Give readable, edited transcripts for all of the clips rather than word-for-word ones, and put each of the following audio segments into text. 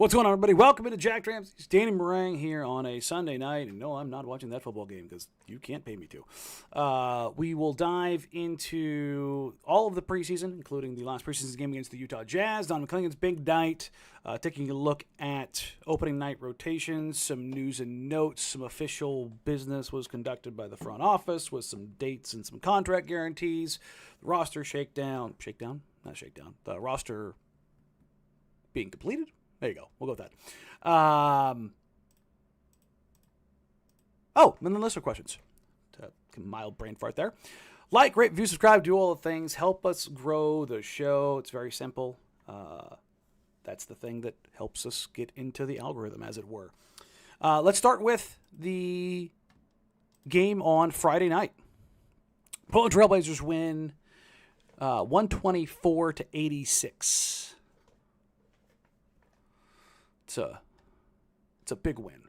What's going on, everybody? Welcome into Jacked Ramsays. Danny Marang here on a Sunday night. And no, I'm not watching that football game because you can't pay me to. We will dive into all of the preseason, including the last preseason game against the Utah Jazz. Donovan Clingan's big night. Taking a look at opening night rotations, some news and notes, some official business was conducted by the front office with some dates and some contract guarantees. The roster shakedown. The roster being completed. There you go. We'll go with that. And then listener questions. Mild brain fart there. Like, rate, review, subscribe, do all the things. Help us grow the show. It's very simple. That's the thing that helps us get into the algorithm, as it were. Let's start with the game on Friday night. Portland Trailblazers win 124-86. It's a big win.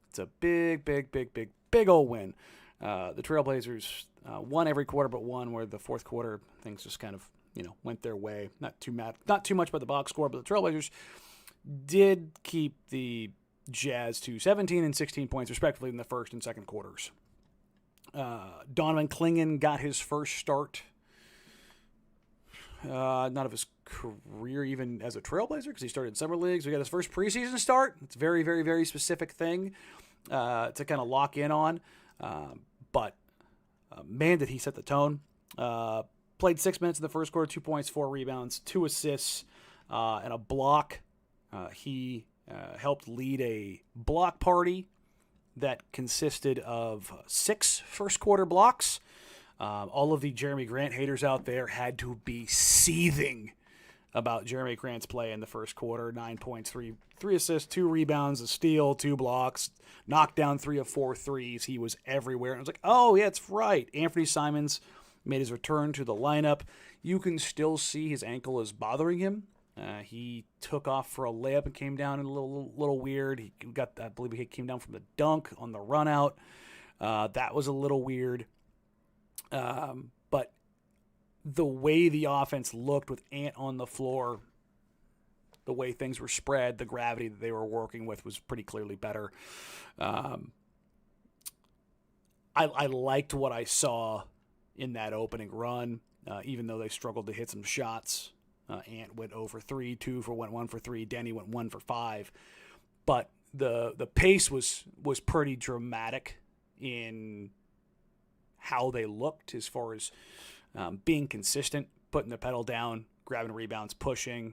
It's a big old win. The Trailblazers won every quarter but one, where the fourth quarter things just kind of went their way. Not too much by the box score, but the Trailblazers did keep the Jazz to 17 and 16 points respectively in the first and second quarters. Donovan Clingan got his first start. Not of his career, even as a Trailblazer, because he started in summer leagues. We got his first preseason start. It's a very, very, very specific thing to kind of lock in on. But man, did he set the tone. Played 6 minutes in the first quarter, 2 points, 4 rebounds, 2 assists, and a block. He helped lead a block party that consisted of 6 first quarter blocks. All of the Jeremy Grant haters out there had to be seething about Jeremy Grant's play in the first quarter. 9 points, 3 assists, 2 rebounds, a steal, 2 blocks, knocked down 3 of 4 threes. He was everywhere. And I was like, oh, yeah, that's right. Anthony Simons made his return to the lineup. You can still see his ankle is bothering him. He took off for a layup and came down a little weird. I believe he came down from the dunk on the run out. That was a little weird. But the way the offense looked with Ant on the floor, the way things were spread, the gravity that they were working with was pretty clearly better. I liked what I saw in that opening run, even though they struggled to hit some shots. Ant went 0 for 3, went 1 for 3. Denny went 1 for 5. But the pace was pretty dramatic in how they looked as far as being consistent, putting the pedal down, grabbing rebounds, pushing,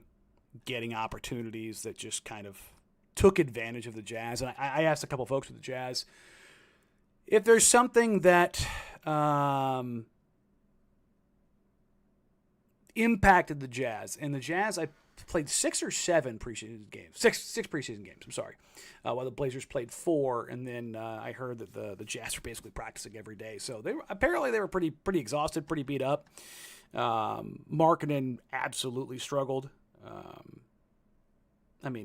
getting opportunities that just kind of took advantage of the Jazz. And I asked a couple folks with the Jazz if there's something that impacted the Jazz. And the Jazz, I played 6 or 7 preseason games. Six preseason games, I'm sorry. While the Blazers played 4, and then I heard that the Jazz were basically practicing every day. So they were pretty exhausted, pretty beat up. Markkanen absolutely struggled.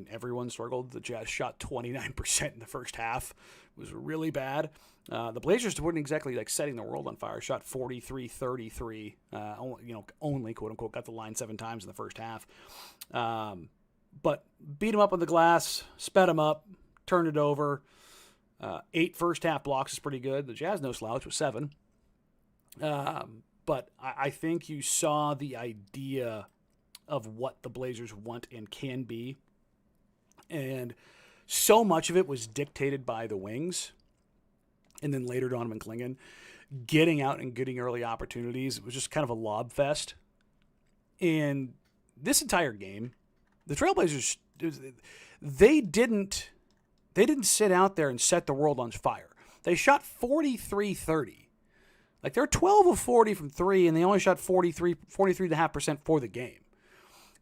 Everyone struggled. The Jazz shot 29% in the first half. It was really bad. The Blazers weren't exactly setting the world on fire. Shot 43-33. Only quote unquote got the line 7 times in the first half. But beat them up on the glass, sped them up, turned it over. 8 first half blocks is pretty good. The Jazz no slouch with 7. But I think you saw the idea of what the Blazers want and can be. And so much of it was dictated by the wings. And then later Donovan Clingan getting out and getting early opportunities. It was just kind of a lob fest. And this entire game, the Trailblazers, they didn't sit out there and set the world on fire. They shot 43-30. They're 12 of 40 from 3, and they only shot 43.5% for the game.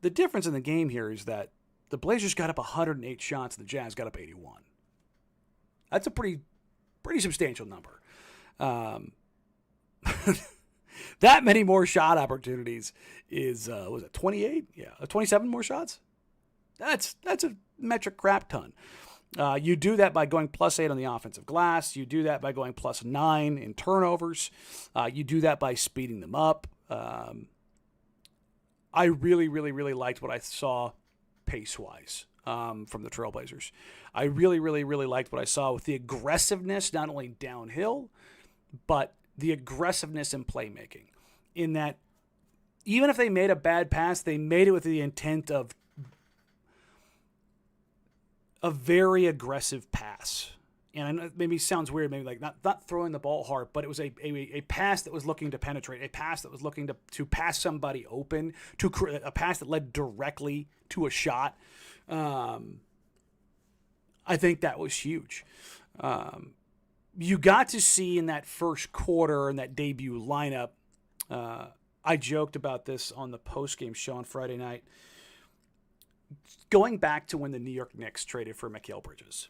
The difference in the game here is that the Blazers got up 108 shots, and the Jazz got up 81. That's a pretty substantial number. That many more shot opportunities is, was it 28? Yeah, 27 more shots? That's a metric crap ton. You do that by going +8 on the offensive glass. You do that by going +9 in turnovers. You do that by speeding them up. I really liked what I saw pace-wise from the Trailblazers. I really, really, really liked what I saw with the aggressiveness, not only downhill, but the aggressiveness in playmaking. In that, even if they made a bad pass, they made it with the intent of a very aggressive pass. And I know it maybe sounds weird, maybe like not throwing the ball hard, but it was a pass that was looking to penetrate, a pass that was looking to pass somebody open, a pass that led directly to a shot. I think that was huge. You got to see in that first quarter in that debut lineup, I joked about this on the postgame show on Friday night, going back to when the New York Knicks traded for Mikal Bridges.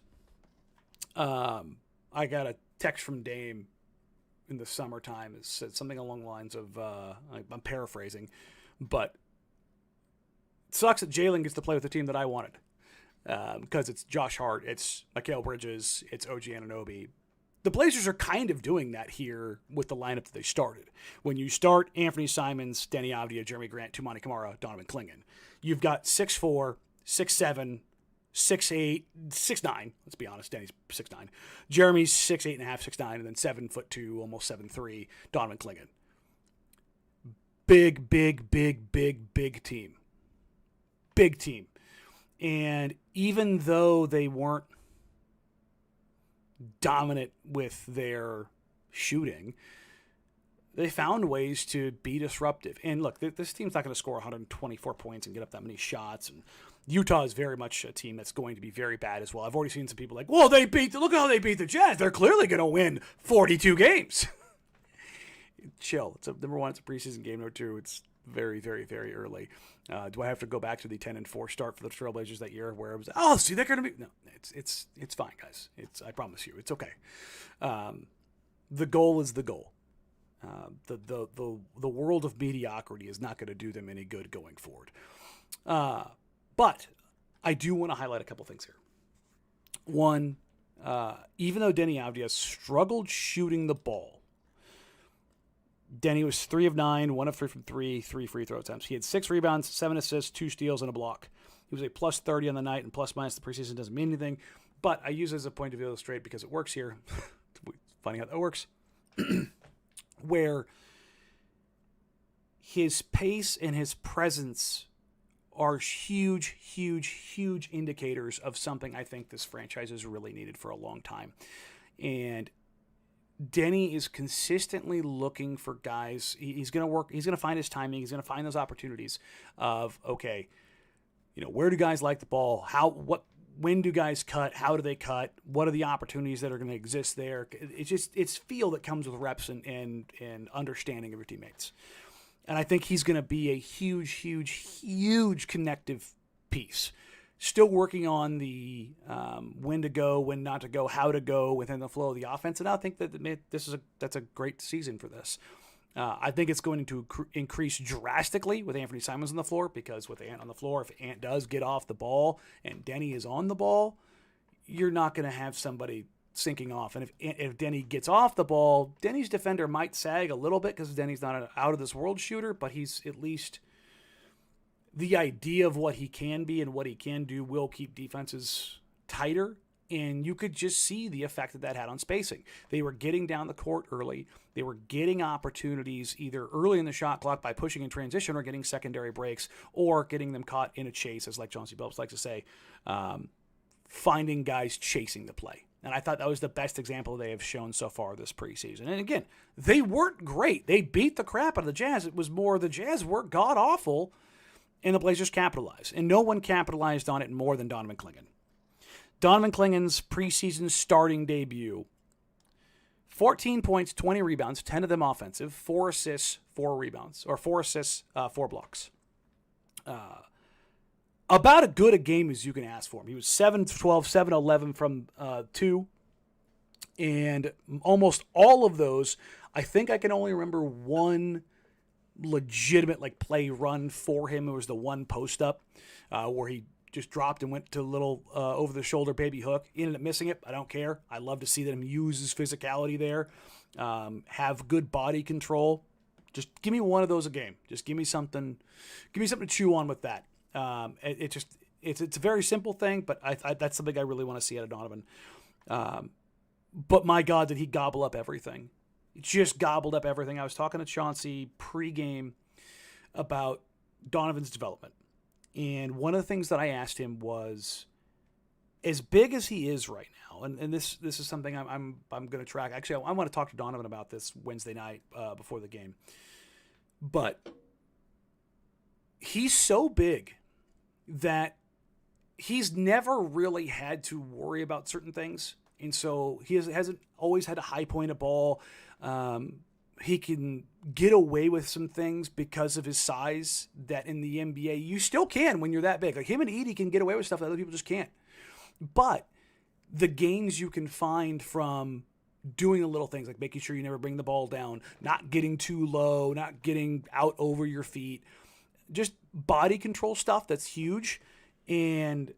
I got a text from Dame in the summertime. It said something along the lines of, I'm paraphrasing, but it sucks that Jalen gets to play with the team that I wanted. Because it's Josh Hart, it's Mikal Bridges, it's OG Anunoby. The Blazers are kind of doing that here with the lineup that they started. When you start Anthony Simons, Danny Avdija, Jeremy Grant, Toumani Camara, Donovan Clingan, you've got 6'4", 6'7", 6'8", 6'9", let's be honest, Danny's 6'9". Jeremy's 6'8.5", 6'9", and then 7'2", almost 7'3", Donovan Clingan. Big team. Big team. And even though they weren't dominant with their shooting, they found ways to be disruptive. And look, this team's not going to score 124 points and get up that many shots. And Utah is very much a team that's going to be very bad as well. I've already seen some people like, well, look how they beat the Jazz. They're clearly going to win 42 games. Chill. Number one, it's a preseason game. Number two, it's very, very, very early. Do I have to go back to the 10-4 start for the Trailblazers that year where it was, see, they're going to be... No, it's fine, guys. I promise you, it's okay. The goal is the goal. The world of mediocrity is not going to do them any good going forward. But I do want to highlight a couple things here. One, even though Danny Avdija struggled shooting the ball, Denny was 3 of 9, 1 of 3 from 3 free throw attempts. He had 6 rebounds, 7 assists, 2 steals, and a block. He was a plus 30 on the night, and plus minus the preseason doesn't mean anything, but I use it as a point to illustrate because it works here. Funny how that works. Where his pace and his presence are huge indicators of something I think this franchise has really needed for a long time. And Denny is consistently looking for guys. He's going to work. He's going to find his timing. He's going to find those opportunities of, okay, where do guys like the ball? When do guys cut? How do they cut? What are the opportunities that are going to exist there? It's feel that comes with reps and understanding of your teammates. And I think he's going to be a huge connective piece. Still working on the when to go, when not to go, how to go within the flow of the offense. And I think that that's a great season for this. I think it's going to increase drastically with Anthony Simons on the floor, because with Ant on the floor, if Ant does get off the ball and Denny is on the ball, you're not going to have somebody sinking off. And if Denny gets off the ball, Denny's defender might sag a little bit because Denny's not an out-of-this-world shooter, but he's at least... the idea of what he can be and what he can do will keep defenses tighter, and you could just see the effect that had on spacing. They were getting down the court early. They were getting opportunities either early in the shot clock by pushing in transition or getting secondary breaks or getting them caught in a chase, as like Chauncey Billups likes to say, finding guys chasing the play. And I thought that was the best example they have shown so far this preseason. And again, they weren't great. They beat the crap out of the Jazz. It was more the Jazz were god-awful, and the Blazers capitalized. And no one capitalized on it more than Donovan Clingan. Donovan Clingan's preseason starting debut, 14 points, 20 rebounds, 10 of them offensive, 4 assists, 4 rebounds, or 4 assists, 4 blocks. About as good a game as you can ask for him. He was 7-12, 7-11 from 2, and almost all of those, I think I can only remember one legitimate play run for him. It was the one post up where he just dropped and went to a little over the shoulder baby hook. He ended up missing it. I don't care. I love to see them use his physicality there, have good body control. Just give me one of those a game. Just give me something to chew on with that. It's a very simple thing, but that's something I really want to see out of Donovan. But my God, did he gobble up everything. He just gobbled up everything. I was talking to Chauncey pregame about Donovan's development. And one of the things that I asked him was, as big as he is right now, and this is something I'm going to track. Actually, I want to talk to Donovan about this Wednesday night before the game. But he's so big that he's never really had to worry about certain things. And so he hasn't always had to high point a ball. He can get away with some things because of his size that in the NBA you still can when you're that big. Like him and Edey can get away with stuff that other people just can't. But the gains you can find from doing the little things like making sure you never bring the ball down, not getting too low, not getting out over your feet, just body control stuff that's huge. And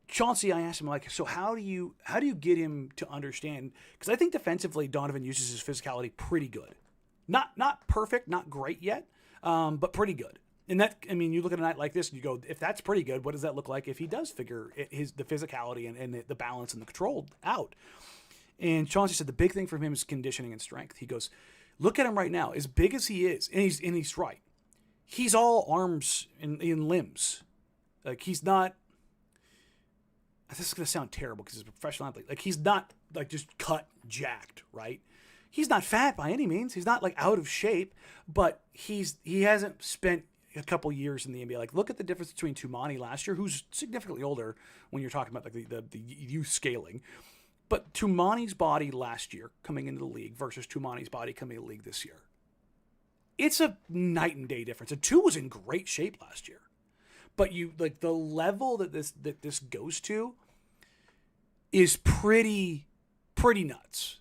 Chauncey, I asked him, like, so how do you get him to understand? Because I think defensively, Donovan uses his physicality pretty good. Not perfect, not great yet, but pretty good. And that, I mean, you look at a night like this and you go, if that's pretty good, what does that look like if he does figure the physicality and the balance and the control out? And Chauncey said the big thing for him is conditioning and strength. He goes, look at him right now, as big as he is, and he's right. He's all arms and limbs. Like he's not. This is going to sound terrible because he's a professional athlete. Like he's not like just cut jacked, right? He's not fat by any means. He's not like out of shape, but he hasn't spent a couple years in the NBA. Like look at the difference between Tumani last year, who's significantly older when you're talking about like the youth scaling. But Tumani's body last year coming into the league versus Tumani's body coming into the league this year. It's a night and day difference. And 2 was in great shape last year. But you like the level that this goes to is pretty nuts.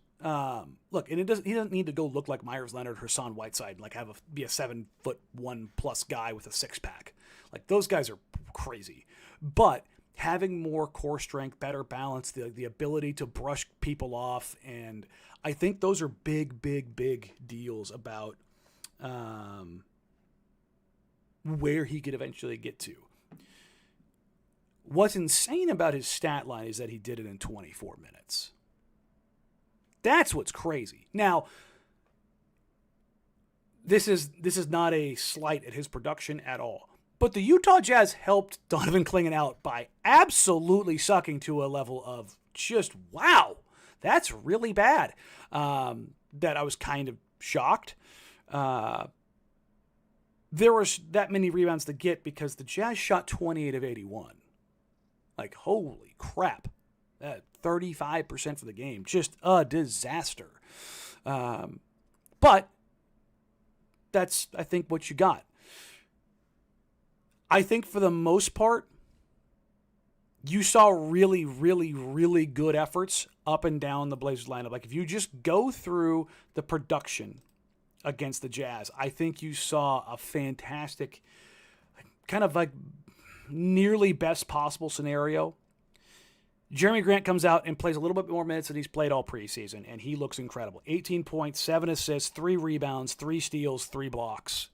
Look, and he doesn't need to go look like Myers Leonard, Hassan Whiteside, like be a 7'1+ guy with a 6-pack. Like those guys are crazy. But having more core strength, better balance, the ability to brush people off, and I think those are big deals about where he could eventually get to. What's insane about his stat line is that he did it in 24 minutes. That's what's crazy. Now, this is not a slight at his production at all. But the Utah Jazz helped Donovan Clingan out by absolutely sucking to a level of just, wow, that's really bad. That I was kind of shocked. There was that many rebounds to get because the Jazz shot 28 of 81. Like, holy crap. 35% for the game. Just a disaster. But that's, I think, what you got. I think for the most part, you saw really good efforts up and down the Blazers lineup. Like, if you just go through the production against the Jazz, I think you saw a fantastic, kind of like nearly best possible scenario. Jeremy Grant comes out and plays a little bit more minutes than he's played all preseason, and he looks incredible. 18 points, 7 assists, 3 rebounds, 3 steals, 3 blocks.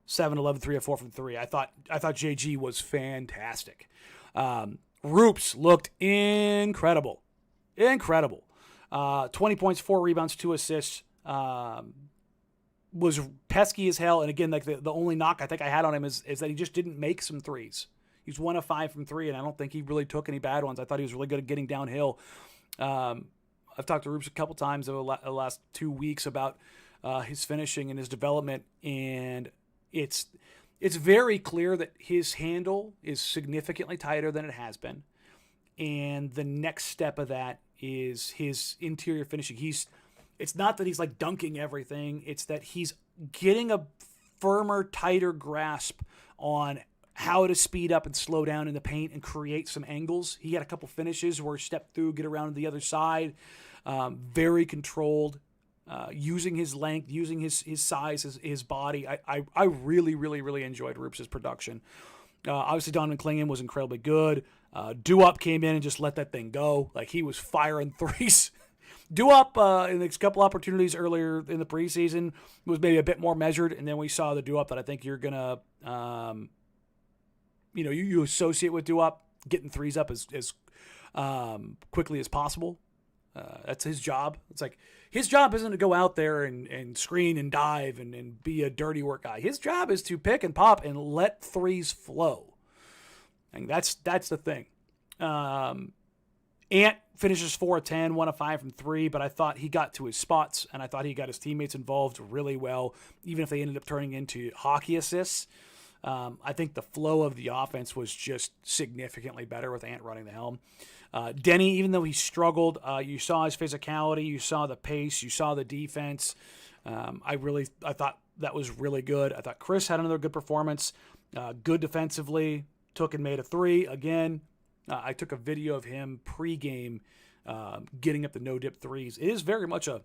7-11, 3 of 4 from 3. I thought JG was fantastic. Roops looked incredible. 20 points, 4 rebounds, 2 assists. Was pesky as hell. And again, like the only knock I think I had on him is that he just didn't make some threes. He's 1 of 5 from 3, and I don't think he really took any bad ones. I thought he was really good at getting downhill. I've talked to Roops a couple times over the last 2 weeks about his finishing and his development, and it's very clear that his handle is significantly tighter than it has been. And the next step of that is his interior finishing. It's not that he's like dunking everything. It's that he's getting a firmer, tighter grasp on how to speed up and slow down in the paint and create some angles. He had a couple finishes where he stepped through, get around to the other side. Very controlled. Using his length, using his size, his body. I really enjoyed Roops' production. Obviously, Donovan Clingan was incredibly good. Dewup came in and just let that thing go. Like, he was firing threes. Dewup, in a couple opportunities earlier in the preseason, was maybe a bit more measured, and then we saw the Dewup that I think you're going to you associate with Duop getting threes up as quickly as possible. That's his job. It's like his job isn't to go out there and screen and dive and be a dirty work guy. His job is to pick and pop and let threes flow. And that's the thing. Ant finishes 4 of 10, 1 of 5 from 3, but I thought he got to his spots, and I thought he got his teammates involved really well, even if they ended up turning into hockey assists. I think the flow of the offense was just significantly better with Ant running the helm. Denny, even though he struggled, you saw his physicality, you saw the pace, you saw the defense. I thought that was really good. I thought Chris had another good performance, good defensively, took and made a 3 again. I took a video of him pregame getting up the no-dip threes. It is very much a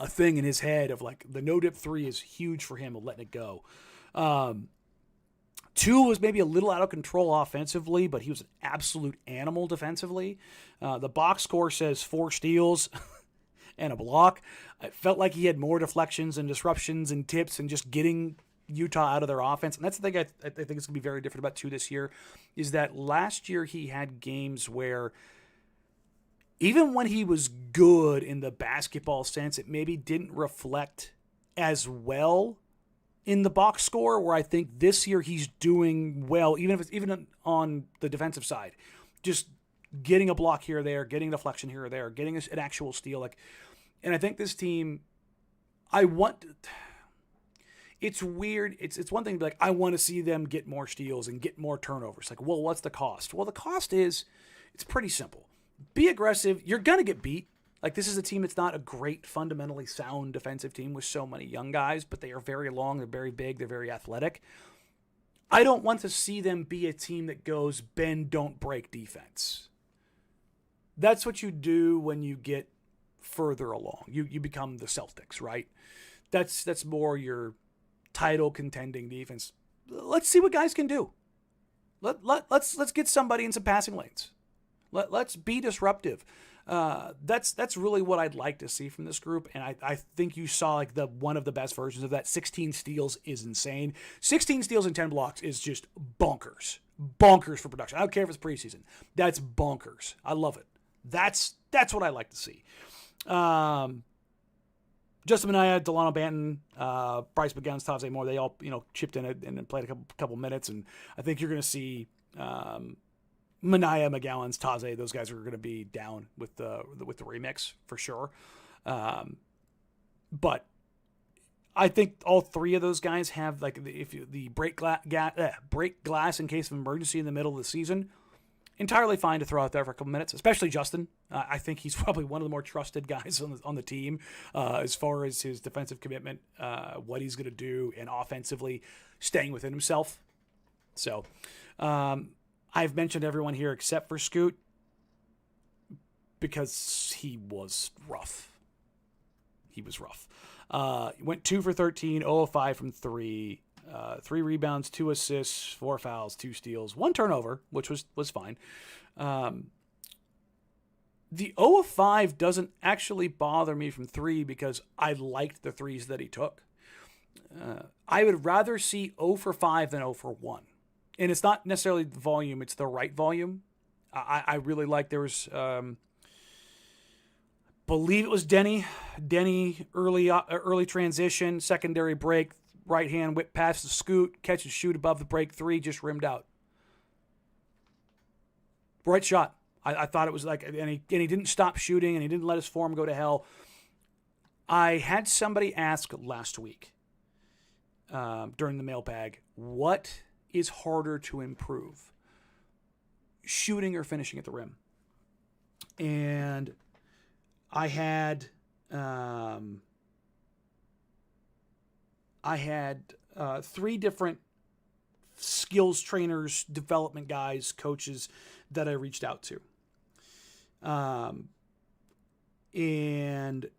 thing in his head of like the no-dip 3 is huge for him of letting it go. 2 was maybe a little out of control offensively, but he was an absolute animal defensively. The box score says 4 steals and a block. I felt like he had more deflections and disruptions and tips and just getting Utah out of their offense. And that's the thing I think is going to be very different about 2 this year, is that last year he had games where even when he was good in the basketball sense, it maybe didn't reflect as well in the box score, where I think this year he's doing well, even on the defensive side, just getting a block here or there, getting a deflection here or there, getting an actual steal. And I think this team, it's weird. It's one thing to be like, I want to see them get more steals and get more turnovers. Like, well, what's the cost? Well, the cost is, it's pretty simple. Be aggressive. You're going to get beat. Like, this is a team that's not a great, fundamentally sound defensive team with so many young guys, but they are very long, they're very big, they're very athletic. I don't want to see them be a team that goes bend, don't break defense. That's what you do when you get further along. You become the Celtics, right? That's more your title contending defense. Let's see what guys can do. Let's get somebody in some passing lanes. Let's be disruptive. That's really what I'd like to see from this group, and I think you saw like one of the best versions of that. 16 steals is insane. 16 steals and 10 blocks is just bonkers for production. I don't care if it's preseason. That's bonkers. I love it. That's what I like to see. Justin Minaya, Delano Banton, Bryce McGowan, Tavze Moore, they all chipped in and played a couple minutes, and I think you're going to see Minaya, McGowan's, Taze, those guys are going to be down with the remix for sure. But I think all 3 of those guys have like the break glass in case of emergency in the middle of the season. Entirely fine to throw out there for a couple minutes, especially Justin. I think he's probably one of the more trusted guys on the team as far as his defensive commitment, what he's going to do, and offensively staying within himself. So I've mentioned everyone here except for Scoot because he was rough. He went 2 for 13, 0 of 5 from 3. 3 rebounds, 2 assists, 4 fouls, 2 steals, 1 turnover, which was fine. The 0 of 5 doesn't actually bother me from 3 because I liked the threes that he took. I would rather see 0 for 5 than 0 for 1. And it's not necessarily the volume, it's the right volume. I really like, there was, believe it was Denny early transition, secondary break, right hand whip past the Scoot, catch and shoot above the break 3, just rimmed out. Bright shot. I thought it was like, and he didn't stop shooting, and he didn't let his form go to hell. I had somebody ask last week during the mailbag, what is harder to improve, shooting or finishing at the rim? And I had 3 different skills trainers, development guys, coaches that I reached out to. And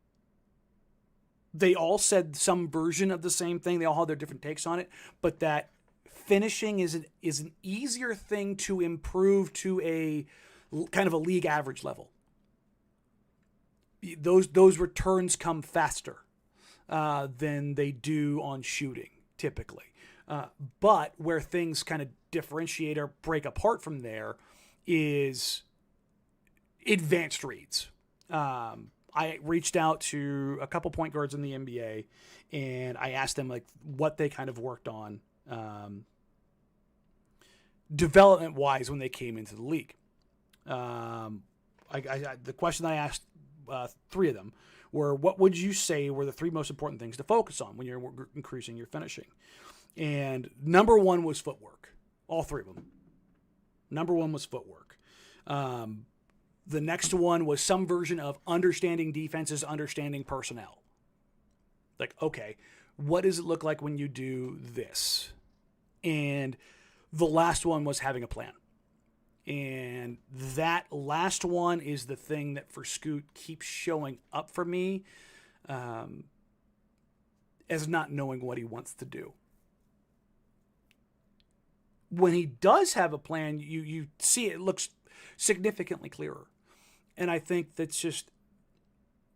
they all said some version of the same thing. They all had their different takes on it, but that finishing is an easier thing to improve to a kind of a league average level. Those returns come faster than they do on shooting, typically. But where things kind of differentiate or break apart from there is advanced reads. I reached out to a couple point guards in the NBA, and I asked them like what they kind of worked on development wise when they came into the league. The question I asked three of them were, what would you say were the three most important things to focus on when you're increasing your finishing? And number one was footwork. All three of them. Number one was footwork. The next one was some version of understanding defenses, understanding personnel. Like, okay, what does it look like when you do this? And the last one was having a plan. And that last one is the thing that for Scoot keeps showing up for me as not knowing what he wants to do. When he does have a plan, you see it looks significantly clearer. And I think that's just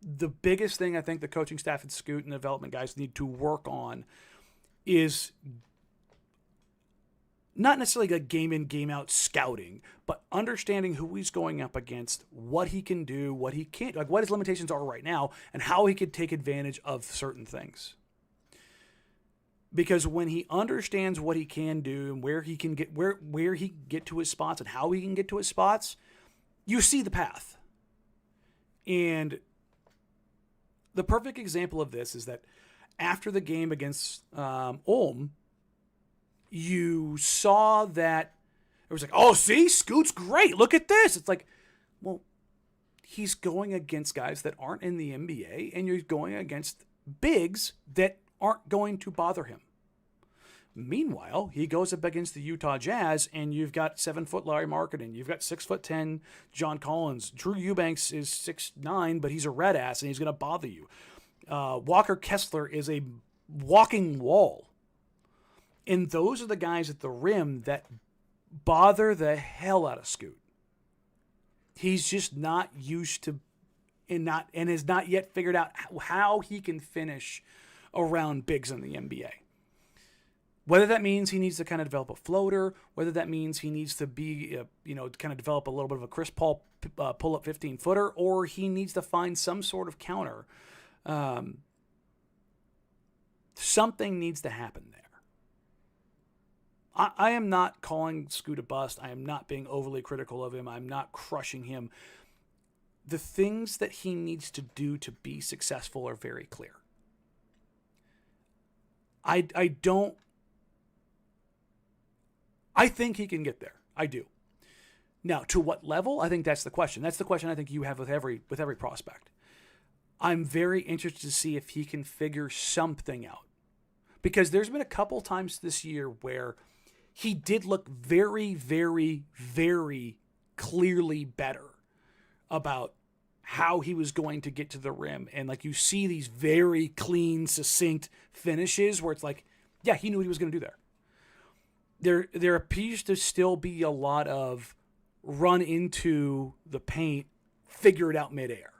the biggest thing I think the coaching staff at Scoot and the development guys need to work on is not necessarily like game in, game out scouting, but understanding who he's going up against, what he can do, what he can't, like what his limitations are right now, and how he could take advantage of certain things. Because when he understands what he can do and where he can get where he can get to his spots and how he can get to his spots, you see the path. And the perfect example of this is that after the game against Ulm, you saw that it was like, oh, see, Scoot's great. Look at this. It's like, well, he's going against guys that aren't in the NBA, and you're going against bigs that aren't going to bother him. Meanwhile, he goes up against the Utah Jazz, and you've got 7-foot Larry Marketing. You've got 6'10" John Collins. Drew Eubanks is 6'9", but he's a red ass, and he's going to bother you. Walker Kessler is a walking wall. And those are the guys at the rim that bother the hell out of Scoot. He's just not used to and has not yet figured out how he can finish around bigs in the NBA. Whether that means he needs to kind of develop a floater, whether that means he needs to be, kind of develop a little bit of a Chris Paul pull-up 15-footer, or he needs to find some sort of counter. Something needs to happen there. I am not calling Scoot a bust. I am not being overly critical of him. I'm not crushing him. The things that he needs to do to be successful are very clear. I think he can get there. I do. Now, to what level? I think that's the question. That's the question I think you have with every prospect. I'm very interested to see if he can figure something out. Because there's been a couple times this year where he did look very, very, very clearly better about how he was going to get to the rim. And like you see these very clean, succinct finishes where it's like, yeah, he knew what he was going to do there. There appears to still be a lot of run into the paint, figure it out midair.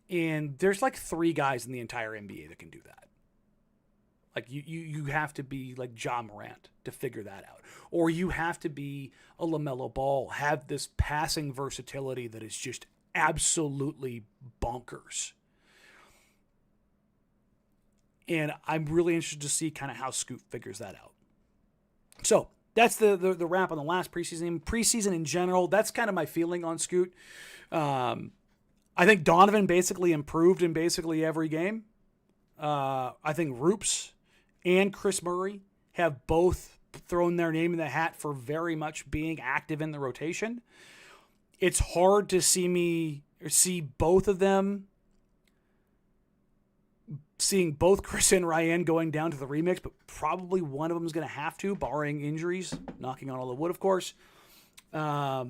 And there's like 3 guys in the entire NBA that can do that. Like you have to be like Ja Morant to figure that out. Or you have to be a LaMelo Ball, have this passing versatility that is just absolutely bonkers. And I'm really interested to see kind of how Scoot figures that out. So that's the wrap on the last preseason. Preseason in general, that's kind of my feeling on Scoot. I think Donovan basically improved in basically every game. I think Roops and Chris Murray have both thrown their name in the hat for very much being active in the rotation. It's hard to see both of them, seeing both Chris and Ryan going down to the remix, but probably one of them is going to have to, barring injuries, knocking on all the wood, of course. But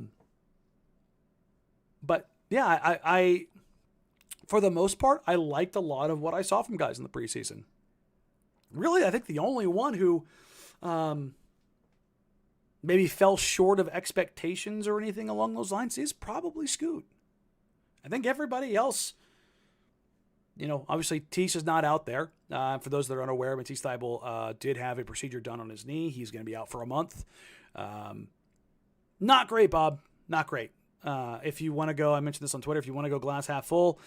yeah, I for the most part, I liked a lot of what I saw from guys in the preseason. Really, I think the only one who maybe fell short of expectations or anything along those lines is probably Scoot. I think everybody else obviously Tease is not out there. For those that are unaware, Matisse Thybulle did have a procedure done on his knee. He's going to be out for a month. Not great, Bob. Not great. If you want to go, I mentioned this on Twitter, if you want to go glass half full,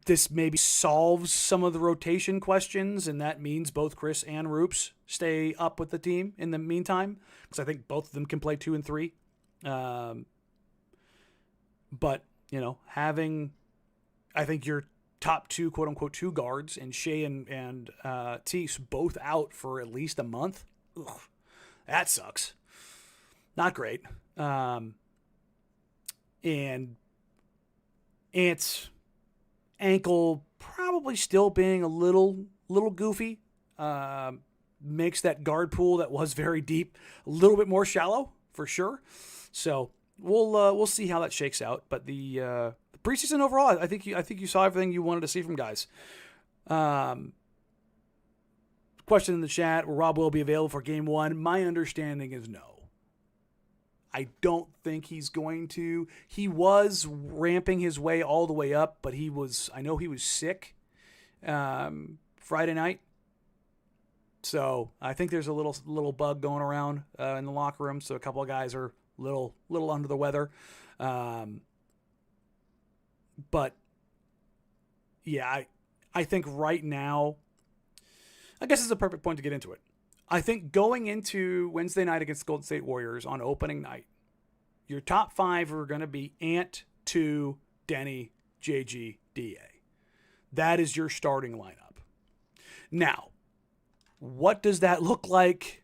this maybe solves some of the rotation questions, and that means both Chris and Roops stay up with the team in the meantime, because I think both of them can play 2 and 3. But, having, I think your top 2, quote-unquote, 2 guards, and Shea and Tease both out for at least a month, that sucks. Not great. And Ant's ankle probably still being a little goofy, makes that guard pool that was very deep a little bit more shallow for sure. So we'll see how that shakes out. But the preseason overall, I think you saw everything you wanted to see from guys. Question in the chat: will Rob Will be available for Game 1? My understanding is no. I don't think he's going to. He was ramping his way all the way up, but I know he was sick Friday night. So I think there's a little bug going around in the locker room. So a couple of guys are a little under the weather. But yeah, I think right now, I guess it's a perfect point to get into it. I think going into Wednesday night against the Golden State Warriors on opening night, your top 5 are going to be Ant, 2, Denny, JG, DA. That is your starting lineup. Now, what does that look like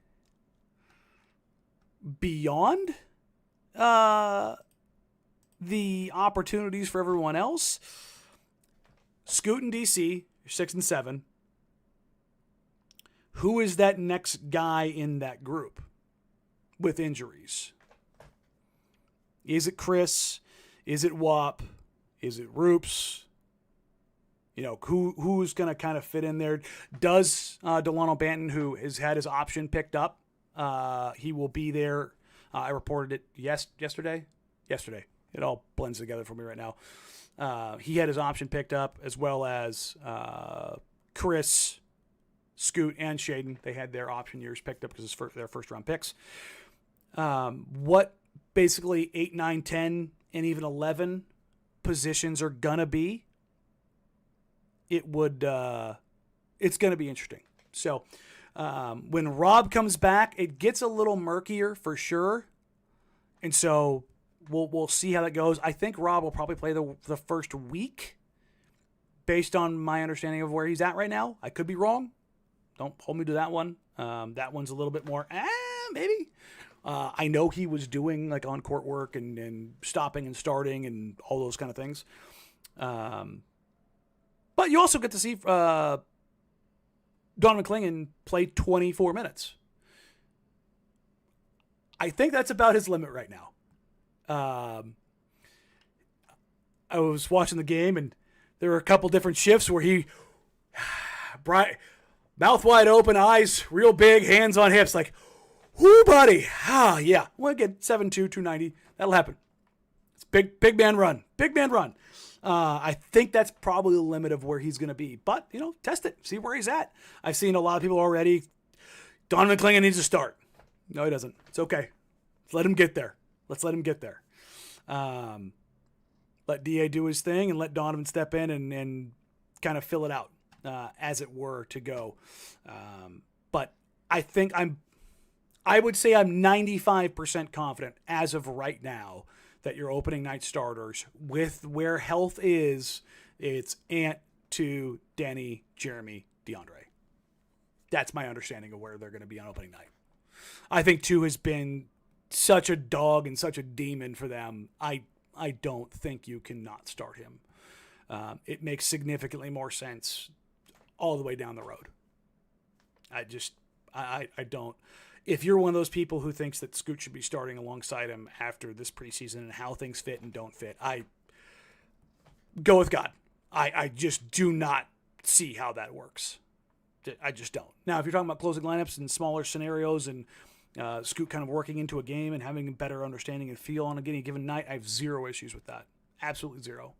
beyond the opportunities for everyone else? Scoot and DC, 6 and 7. Who is that next guy in that group with injuries? Is it Chris? Is it Wap? Is it Roops? Who's going to kind of fit in there? Does Delano Banton, who has had his option picked up, he will be there. I reported it yesterday. It all blends together for me right now. He had his option picked up, as well as Chris, Scoot, and Shaden. They had their option years picked up because it's their first round picks. What basically 8, 9, 10, and even 11 positions are going to be, it's going to be interesting. So when Rob comes back, it gets a little murkier for sure. And so we'll see how that goes. I think Rob will probably play the first week based on my understanding of where he's at right now. I could be wrong. Don't hold me to that one. That one's a little bit more, maybe. I know he was doing like on-court work and stopping and starting and all those kind of things. But you also get to see Donovan Clingan play 24 minutes. I think that's about his limit right now. I was watching the game, and there were a couple different shifts where he mouth wide open, eyes real big, hands on hips, like, whoo, buddy. Yeah. We'll get 7'2", 290. That'll happen. It's big man run. Big man run. I think that's probably the limit of where he's going to be. But, test it. See where he's at. I've seen a lot of people already. Donovan Clingan needs to start. No, he doesn't. It's okay. Let him get there. Let's let him get there. Let DA do his thing and let Donovan step in and kind of fill it out, as it were, to go. But I think I would say I'm 95% confident as of right now that your opening night starters, with where health is, it's Ant, 2, Danny, Jeremy, DeAndre. That's my understanding of where they're going to be on opening night. I think 2 has been such a dog and such a demon for them. I don't think you can not start him. It makes significantly more sense all the way down the road. I don't. If you're one of those people who thinks that Scoot should be starting alongside him after this preseason and how things fit and don't fit, I go with God. I just do not see how that works. I just don't. Now, if you're talking about closing lineups and smaller scenarios and Scoot kind of working into a game and having a better understanding and feel on any given night, I have zero issues with that. Absolutely zero.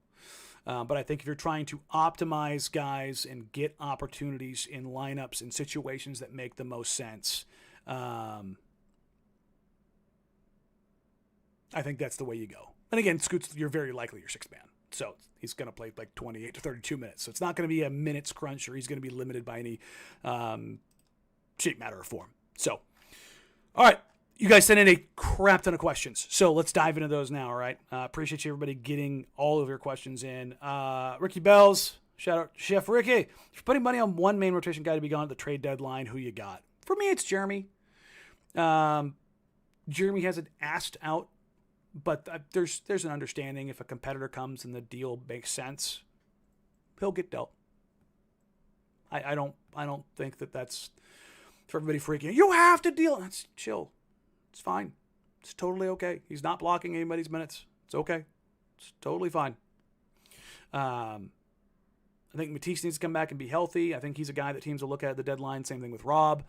But I think if you're trying to optimize guys and get opportunities in lineups and situations that make the most sense, I think that's the way you go. And again, Scoots, you're very likely your sixth man. So he's going to play like 28 to 32 minutes. So it's not going to be a minutes crunch, or he's going to be limited by any shape, matter, or form. So, all right. You guys sent in a crap ton of questions. So let's dive into those now, all right? Appreciate you, everybody, getting all of your questions in. Ricky Bells, shout out Chef Ricky. If you're putting money on one main rotation guy to be gone at the trade deadline, who you got? For me, it's Jeremy. Jeremy hasn't asked out, but there's an understanding if a competitor comes and the deal makes sense, he'll get dealt. I don't think that's for everybody freaking out. You have to deal. That's chill. It's fine. It's totally okay. He's not blocking anybody's minutes. It's okay. It's totally fine. I think Matisse needs to come back and be healthy. I think he's a guy that teams will look at the deadline. Same thing with Rob.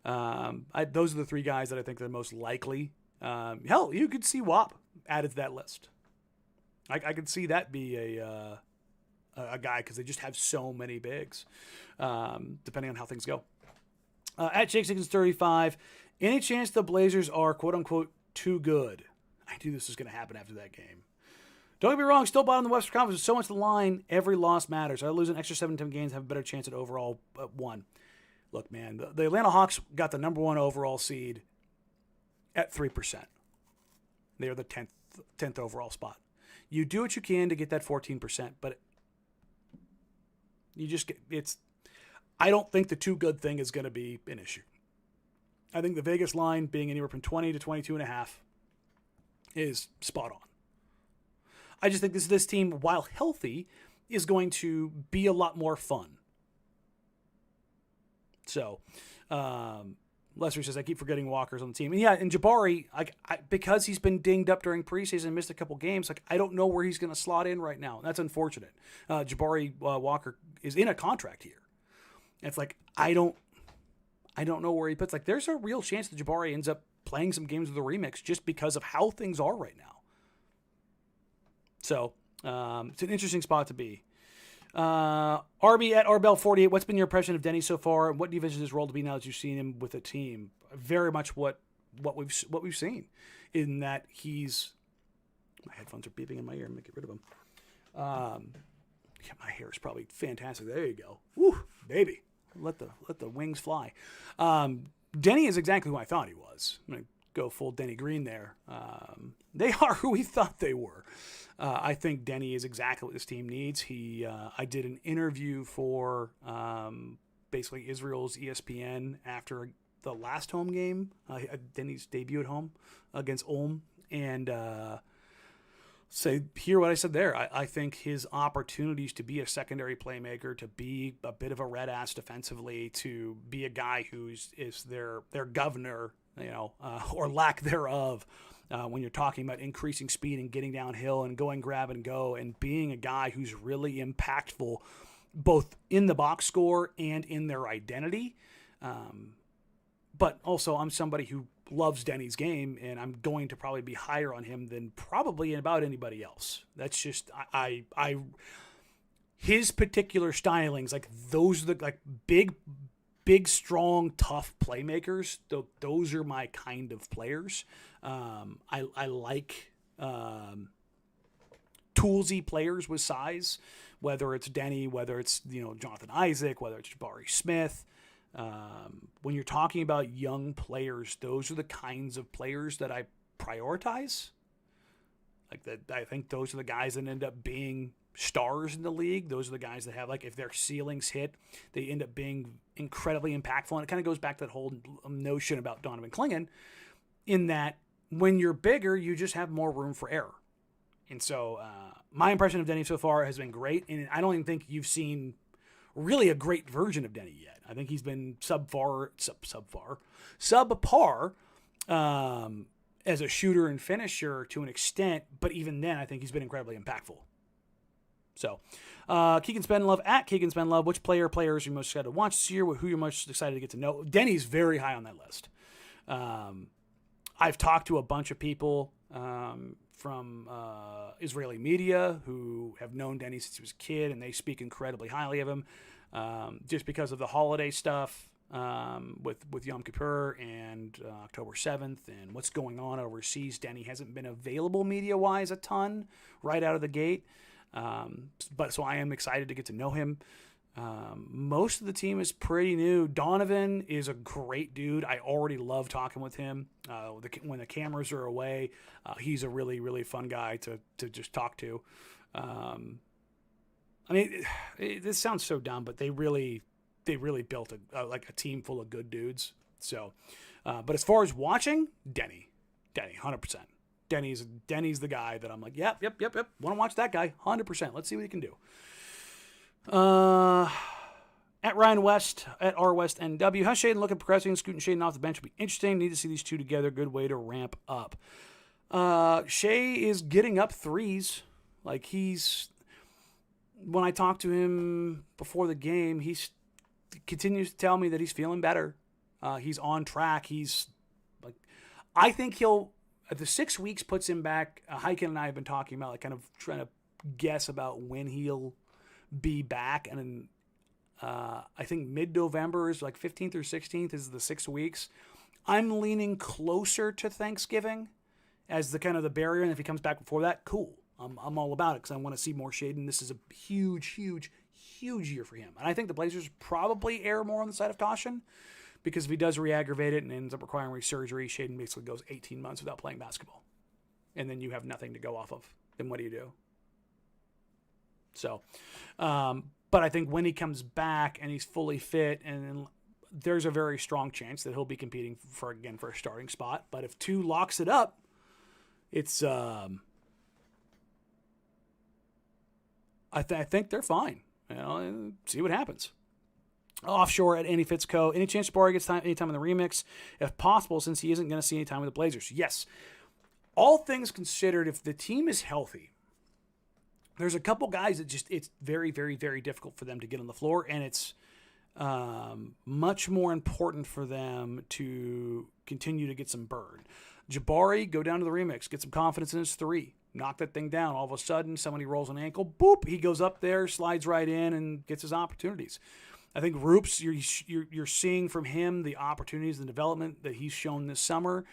Those are the three guys that I think are the most likely. Hell, you could see WAP added to that list. I could see that be a guy because they just have so many bigs, depending on how things go. At Jake635, any chance the Blazers are quote-unquote too good? I knew this was going to happen after that game. Don't get me wrong, still bottom of the Western Conference. There's so much to the line. Every loss matters. I lose an extra 7-10 games, have a better chance at overall one. Look, man, the Atlanta Hawks got the number 1 overall seed at 3%. They are the 10th overall spot. You do what you can to get that 14%, but you just get it's. I don't think the too good thing is going to be an issue. I think the Vegas line being anywhere from 20 to 22.5 is spot on. I just think this team, while healthy, is going to be a lot more fun. So, Lester says, I keep forgetting Walker's on the team. And yeah, and Jabari, because he's been dinged up during preseason and missed a couple games, I don't know where he's going to slot in right now. That's unfortunate. Jabari Walker is in a contract here. It's I don't know where he puts. There's a real chance that Jabari ends up playing some games with the remix just because of how things are right now. So it's an interesting spot to be. RB at Arbel48. What's been your impression of Denny so far? What do you envision his role to be now that you've seen him with a team? Very much what we've seen, in that he's. My headphones are beeping in my ear. I'm gonna get rid of them. Yeah, my hair is probably fantastic. There you go. Woo, baby. Let the wings fly. Denny is exactly who I thought he was. I'm going to go full Denny Green there. They are who we thought they were. I think Denny is exactly what this team needs. I did an interview for basically Israel's ESPN after the last home game, Denny's debut at home against Ulm, and hear what I said there. I think his opportunities to be a secondary playmaker, to be a bit of a red ass defensively, to be a guy is their governor, or lack thereof, when you're talking about increasing speed and getting downhill and going grab and go, and being a guy who's really impactful both in the box score and in their identity. But also, I'm somebody who loves Denny's game, and I'm going to probably be higher on him than probably about anybody else. That's just his particular stylings, those are the big, strong, tough playmakers. Those are my kind of players. I like toolsy players with size, whether it's Denny, whether it's Jonathan Isaac, whether it's Jabari Smith. When you're talking about young players, those are the kinds of players that I prioritize. I think those are the guys that end up being stars in the league. Those are the guys that have, if their ceilings hit, they end up being incredibly impactful. And it kind of goes back to that whole notion about Donovan Clingan, in that when you're bigger, you just have more room for error. And so my impression of Denny so far has been great. And I don't even think you've seen really a great version of Denny yet. I think he's been subpar as a shooter and finisher to an extent, but even then, I think he's been incredibly impactful. So, Keegan Spenlove at Keegan Spenlove. Which players are you most excited to watch this year? Who you're most excited to get to know? Denny's very high on that list. I've talked to a bunch of people from Israeli media who have known Denny since he was a kid, and they speak incredibly highly of him, just because of the holiday stuff with Yom Kippur and October 7th and what's going on overseas. Denny hasn't been available media-wise a ton right out of the gate, but so I am excited to get to know him. Most of the team is pretty new. Donovan is a great dude. I already love talking with him. When the cameras are away, he's a really, really fun guy to just talk to. I mean, this sounds so dumb, but they really built a team full of good dudes. So, but as far as watching, Denny, 100%. Denny's the guy that I'm like, yep. Want to watch that guy, 100%. Let's see what he can do. At Ryan West, at R West NW, how's Shaden looking progressing? Scooting Shaden off the bench will be interesting. Need to see these two together. Good way to ramp up. Shea is getting up threes. Like when I talked to him before the game, he continues to tell me that he's feeling better. He's on track. I think the 6 weeks puts him back. Heiken and I have been talking about kind of trying to guess about when he'll be back, and I think mid-November is 15th or 16th is the 6 weeks. I'm leaning closer to Thanksgiving as the kind of the barrier, and if he comes back before that, cool. I'm all about it because I want to see more Shaden. This is a huge year for him, and I think the Blazers probably err more on the side of caution, because if he does re-aggravate it and ends up requiring surgery, Shaden basically goes 18 months without playing basketball, and then you have nothing to go off of. Then what do you do? So, but I think when he comes back and he's fully fit, and there's a very strong chance that he'll be competing for a starting spot. But if 2 locks it up, it's I think they're fine. See what happens. Offshore at Andy Fitzco. Any chance Jabari gets any time in the remix, if possible, since he isn't going to see any time with the Blazers? Yes. All things considered, if the team is healthy, there's a couple guys that it's very, very, very difficult for them to get on the floor, and it's much more important for them to continue to get some burn. Jabari, go down to the remix, get some confidence in his 3, knock that thing down. All of a sudden, somebody rolls an ankle, boop, he goes up there, slides right in, and gets his opportunities. I think Roops, you're seeing from him the opportunities and development that he's shown this summer.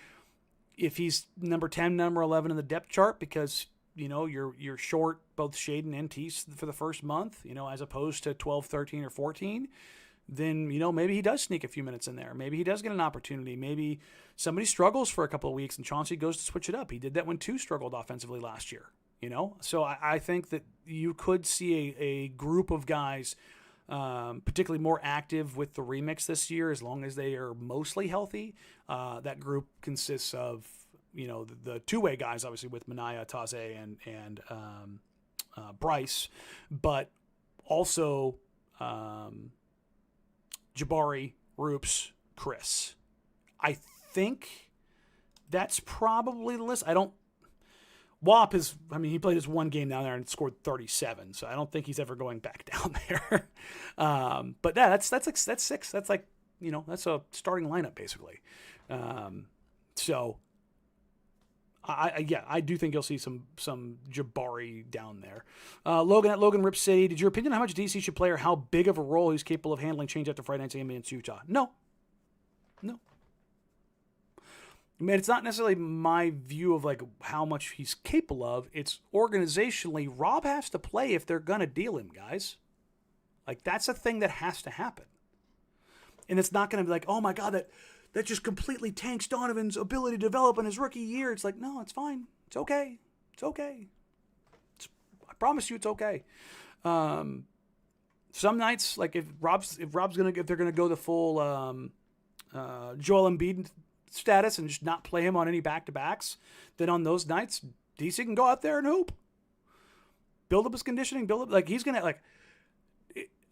If he's number 10, number 11 in the depth chart, because you're short both Shaden and Tease for the first month, as opposed to 12, 13, or 14, then, maybe he does sneak a few minutes in there. Maybe he does get an opportunity. Maybe somebody struggles for a couple of weeks and Chauncey goes to switch it up. He did that when 2 struggled offensively last year, So I think that you could see a group of guys, particularly more active with the remix this year, as long as they are mostly healthy. That group consists of, the two-way guys, obviously, with Minaya, Taze, and Bryce, but also Jabari, Roops, Chris. I think that's probably the list. WAP he played his 1 game down there and scored 37, so I don't think he's ever going back down there. But yeah, that's 6. That's that's a starting lineup, basically. So I do think you'll see some Jabari down there. Logan at Logan Rip City, did your opinion on how much DC should play or how big of a role he's capable of handling change after Friday night's game against Utah? No. I mean, it's not necessarily my view of how much he's capable of. It's organizationally, Rob has to play if they're going to deal him, guys. That's a thing that has to happen. And it's not going to be oh my God, that just completely tanks Donovan's ability to develop in his rookie year. It's no, it's fine. It's okay. It's okay. I promise you it's okay. Some nights, if they're gonna go the full Joel Embiid status and just not play him on any back-to-backs, then on those nights, DC can go out there and hoop. Build up his conditioning, he's going to,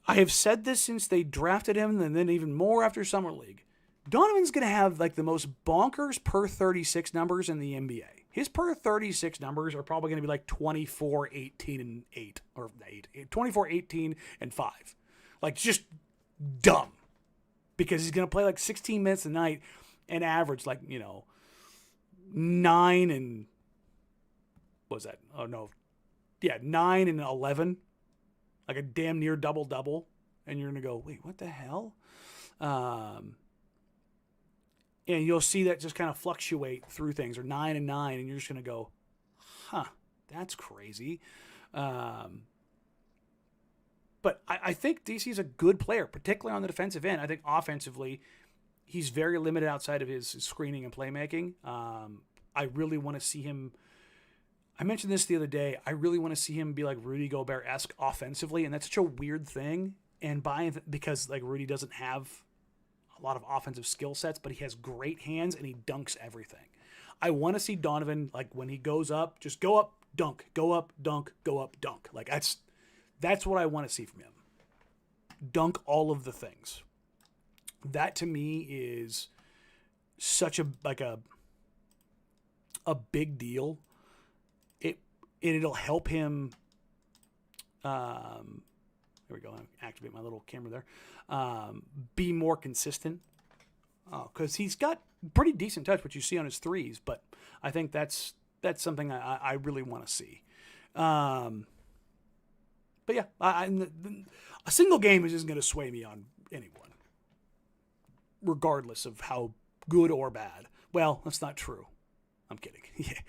I have said this since they drafted him, and then even more after Summer League. Donovan's going to have, the most bonkers per 36 numbers in the NBA. His per 36 numbers are probably going to be 24, 18, and 8, or 8, 24, 18, and 5. Just dumb. Because he's going to play 16 minutes a night and average 9 and what was that? Oh, no. Yeah, 9 and 11. Like a damn near double-double. And you're going to go, wait, what the hell? And you'll see that just kind of fluctuate through things, or 9 and 9, and you're just going to go, huh, that's crazy. But I think DC's a good player, particularly on the defensive end. I think offensively, he's very limited outside of his screening and playmaking. I really want to see him. I mentioned this the other day. I really want to see him be like Rudy Gobert-esque offensively, and that's such a weird thing. And because like Rudy doesn't have a lot of offensive skill sets, but he has great hands and he dunks everything. I want to see Donovan, like when he goes up, just go up, dunk, go up, dunk, go up, dunk. Like that's what I want to see from him. Dunk all of the things. That to me is such a big deal. It'll help him. There we go. I activate my little camera there. Be more consistent, because he's got pretty decent touch, which you see on his threes. But I think that's something I really want to see. But yeah, a single game isn't going to sway me on anyone, regardless of how good or bad. Well, that's not true. I'm kidding. Yeah,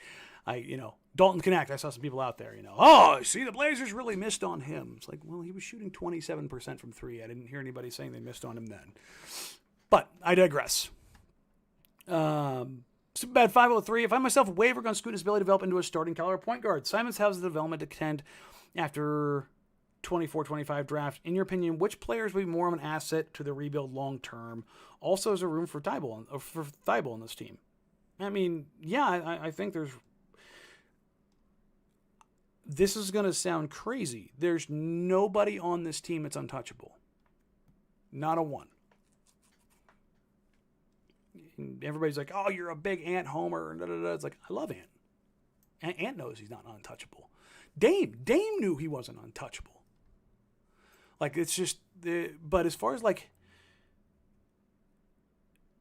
Dalton Connect. I saw some people out there, oh, see, the Blazers really missed on him. It's like, well, he was shooting 27% from three. I didn't hear anybody saying they missed on him then. But I digress. Superbad 503. I find myself wavering on Scoot's ability to develop into a starting caliber point guard. Simons has the development to contend after 24-25 draft. In your opinion, which players will be more of an asset to the rebuild long term? Also, is there room for Thibault in this team? I mean, yeah, I think there's. This is going to sound crazy. There's nobody on this team that's untouchable. Not a one. And everybody's like, oh, you're a big Ant homer. It's like, I love Ant. Ant knows he's not untouchable. Dame knew he wasn't untouchable. Like, it's just, but as far as like,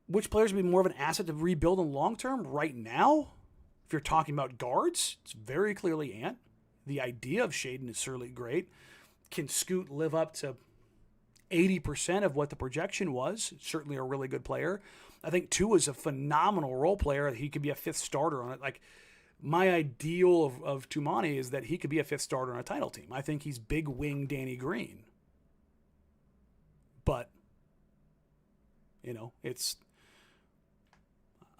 which players would be more of an asset to rebuild in long term right now? If you're talking about guards, it's very clearly Ant. The idea of Shaden is certainly great. Can Scoot live up to 80% of what the projection was? Certainly a really good player. I think Tua is a phenomenal role player. He could be a fifth starter on it. Like, my ideal of Tumani is that he could be a fifth starter on a title team. I think he's big wing Danny Green. But, it's...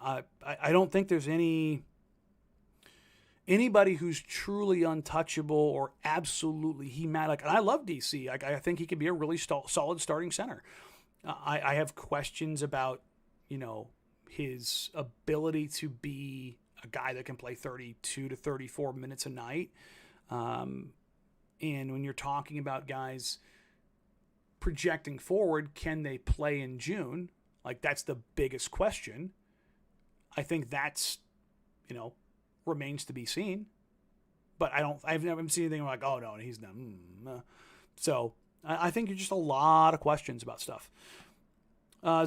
I don't think there's anybody who's truly untouchable or absolutely and I love DC. I think he could be a really solid starting center. I have questions about his ability to be a guy that can play 32 to 34 minutes a night. And when you're talking about guys projecting forward, can they play in June? Like, that's the biggest question. I think that's, remains to be seen. But I've never seen anything like, oh no, he's not. So I think you're just a lot of questions about stuff.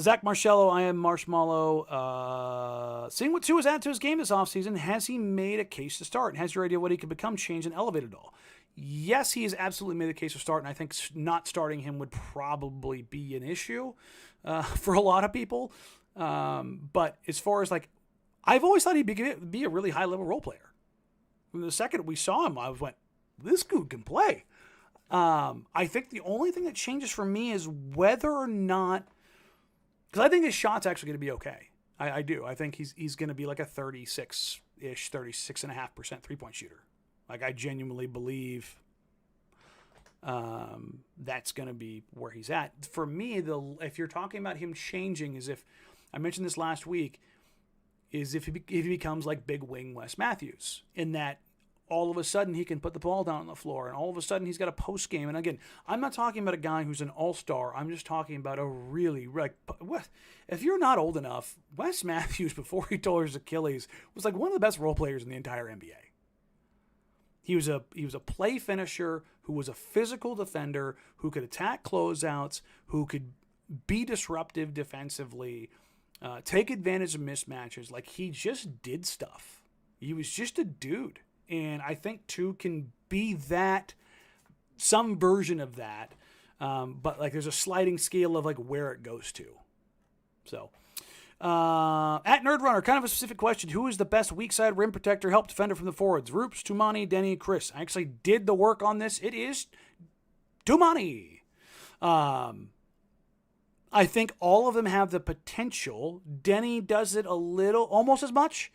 Zach Marcello, I am Marshmallow. Seeing what Tua has added to his game this offseason, has he made a case to start? And has your idea what he could become changed and elevated at all? Yes, he has absolutely made a case to start, and I think not starting him would probably be an issue for a lot of people. But as far as like, I've always thought he'd be a really high-level role player. From the second we saw him, I went, this dude can play. I think the only thing that changes for me is whether or not, because I think his shot's actually going to be okay. I do. I think he's going to be like a 36-ish, 36.5% three-point shooter. Like, I genuinely believe that's going to be where he's at. For me, if you're talking about him changing, is if, I mentioned this last week, is if he becomes like big wing Wes Matthews, in that all of a sudden he can put the ball down on the floor, and all of a sudden he's got a post game. And again, I'm not talking about a guy who's an all-star. I'm just talking about a really, like, if you're not old enough, Wes Matthews, before he tore his Achilles, was like one of the best role players in the entire NBA. He was a play finisher who was a physical defender who could attack closeouts, who could be disruptive defensively, take advantage of mismatches. Like, he just did stuff. He was just a dude. And I think 2 can be that, some version of that. But like there's a sliding scale of like where it goes to. So, at Nerdrunner, kind of a specific question. Who is the best weak side rim protector, help defender from the forwards? Roops, Tumani, Denny, Chris. I actually did the work on this. It is Tumani. I think all of them have the potential. Denny does it a little, almost as much.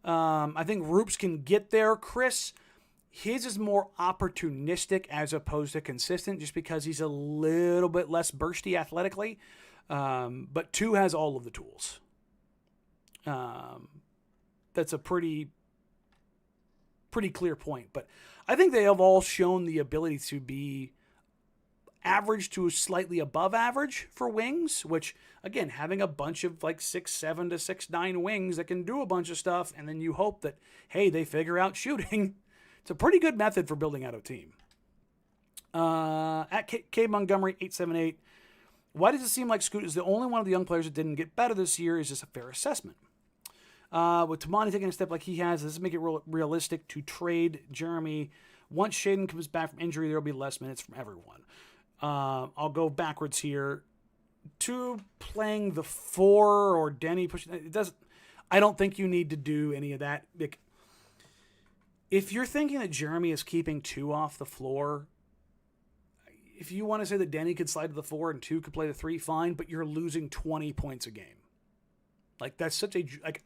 I think Roops can get there. Chris, his is more opportunistic as opposed to consistent just because he's a little bit less bursty athletically. But 2 has all of the tools. That's a pretty clear point. But I think they have all shown the ability to be average to slightly above average for wings, which, again, having a bunch of like 6'7" to 6'9" wings that can do a bunch of stuff, and then you hope that, hey, they figure out shooting. It's a pretty good method for building out a team. At K Montgomery 878, why does it seem like Scoot is the only one of the young players that didn't get better this year? Is this a fair assessment? With Tamani taking a step like he has, does this make it realistic to trade Jeremy? Once Shaden comes back from injury, there will be less minutes from everyone. I'll go backwards here. 2 playing the 4 or Denny pushing it doesn't. I don't think you need to do any of that. If you're thinking that Jeremy is keeping 2 off the floor, if you want to say that Denny could slide to the 4 and 2 could play the 3, fine, but you're losing 20 points a game. Like, that's such a, like,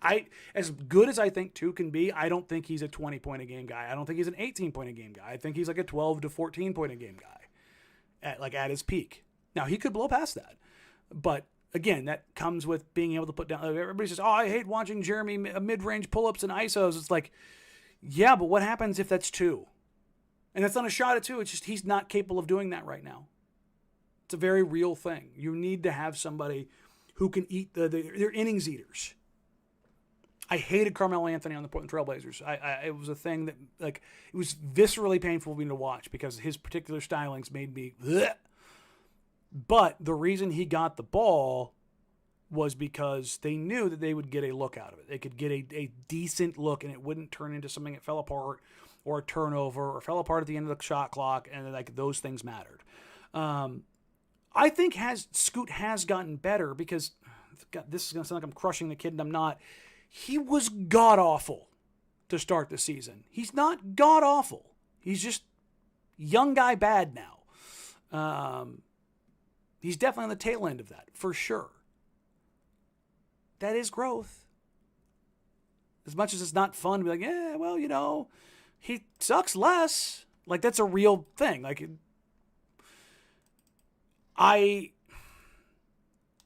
as good as I think 2 can be, I don't think he's a 20-point a game guy. I don't think he's an 18-point a game guy. I think he's like a 12 to 14-point a game guy at his peak. Now, he could blow past that. But, again, that comes with being able to put down, everybody says, oh, I hate watching Jeremy mid-range pull-ups and ISOs. It's like, yeah, but what happens if that's 2? And that's not a shot at 2. It's just he's not capable of doing that right now. It's a very real thing. You need to have somebody who can eat they're innings eaters. I hated Carmelo Anthony on the Portland Trailblazers. It was a thing that, like, it was viscerally painful for me to watch because his particular stylings made me bleh. But the reason he got the ball was because they knew that they would get a look out of it. They could get a decent look and it wouldn't turn into something that fell apart or a turnover or fell apart at the end of the shot clock, and like those things mattered. I think Scoot has gotten better because, God, this is going to sound like I'm crushing the kid, and I'm not. He was god-awful to start the season. He's not god-awful. He's just young guy bad now. He's definitely on the tail end of that, for sure. That is growth. As much as it's not fun to be like, yeah, well, you know, he sucks less. Like, that's a real thing. Like, it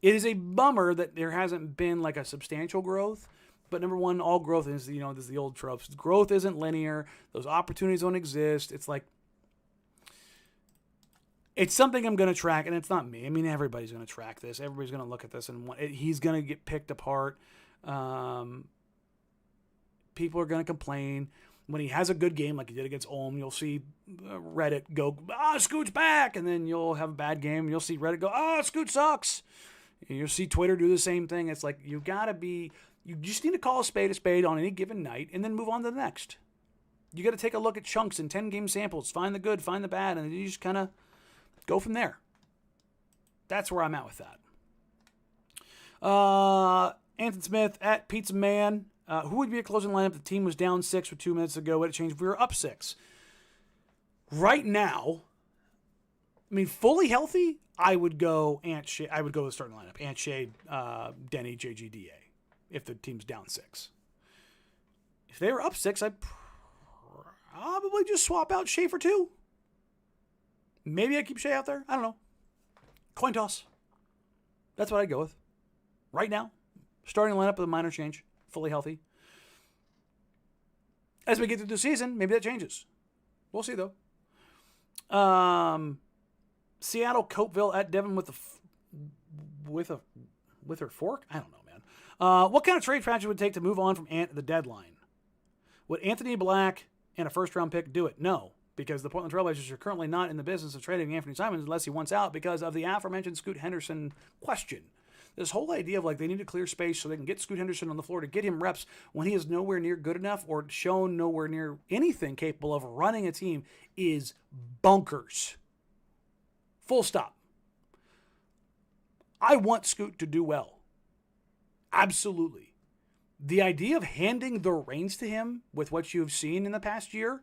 is a bummer that there hasn't been like a substantial growth. But number one, all growth is, you know, this is the old tropes. Growth isn't linear. Those opportunities don't exist. It's like, it's something I'm going to track, and it's not me. I mean, everybody's going to track this. Everybody's going to look at this, and he's going to get picked apart. People are going to complain. When he has a good game like he did against Ulm, you'll see Reddit go, Scoot's back, and then you'll have a bad game, and you'll see Reddit go, Scoot sucks. And you'll see Twitter do the same thing. It's like, you just need to call a spade on any given night, and then move on to the next. You got to take a look at chunks and 10-game samples, find the good, find the bad, and then you just kind of go from there. That's where I'm at with that. Anthony Smith at Pizza Man. Who would be a closing lineup? The team was down 6 with 2 minutes ago. Would it change if we were up 6? Right now, I mean, fully healthy, I would go Ant Shea. I would go with the starting lineup. Ant Shea, Denny, JGDA, if the team's down 6. If they were up 6, I'd probably just swap out Shea for 2. Maybe I keep Shea out there. I don't know. Coin toss. That's what I'd go with. Right now, starting lineup with a minor change. Fully healthy. As we get through the season, maybe that changes. We'll see, though. Seattle, Copeville at Devon with her fork? I don't know, man. What kind of trade package would it take to move on from Ant at the deadline? Would Anthony Black and a first-round pick do it? No, because the Portland Trailblazers are currently not in the business of trading Anthony Simons unless he wants out because of the aforementioned Scoot Henderson question. This whole idea of like they need to clear space so they can get Scoot Henderson on the floor to get him reps when he is nowhere near good enough or shown nowhere near anything capable of running a team is bonkers. Full stop. I want Scoot to do well. Absolutely. The idea of handing the reins to him with what you've seen in the past year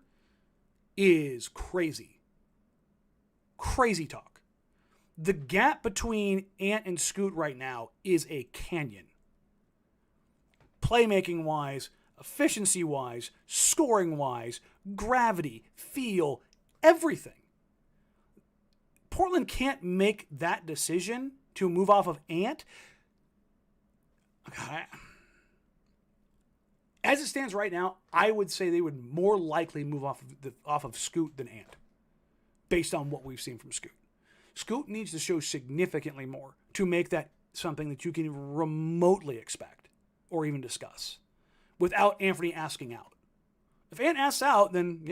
is crazy. Crazy talk. The gap between Ant and Scoot right now is a canyon. Playmaking-wise, efficiency-wise, scoring-wise, gravity, feel, everything. Portland can't make that decision to move off of Ant. As it stands right now, I would say they would more likely move off of Scoot than Ant, based on what we've seen from Scoot. Scoot needs to show significantly more to make that something that you can remotely expect or even discuss without Anthony asking out. If Ant asks out, then,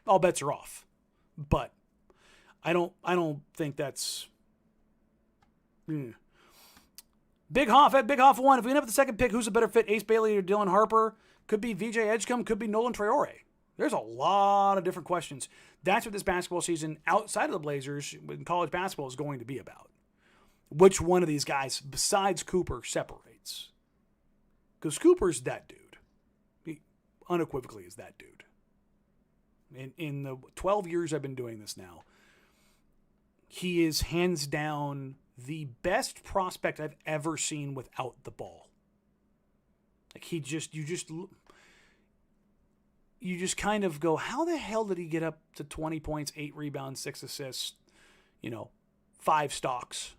all bets are off. But I don't think that's... Big Hoff at Big Hoff 1. If we end up with the second pick, who's a better fit, Ace Bailey or Dylan Harper? Could be VJ Edgecombe, could be Nolan Traore. There's a lot of different questions. That's what this basketball season outside of the Blazers in college basketball is going to be about. Which one of these guys besides Cooper separates? Because Cooper's that dude. He unequivocally is that dude. In the 12 years I've been doing this now, he is hands down the best prospect I've ever seen without the ball. Like you just kind of go, how the hell did he get up to 20 points, 8 rebounds, 6 assists, 5 stocks?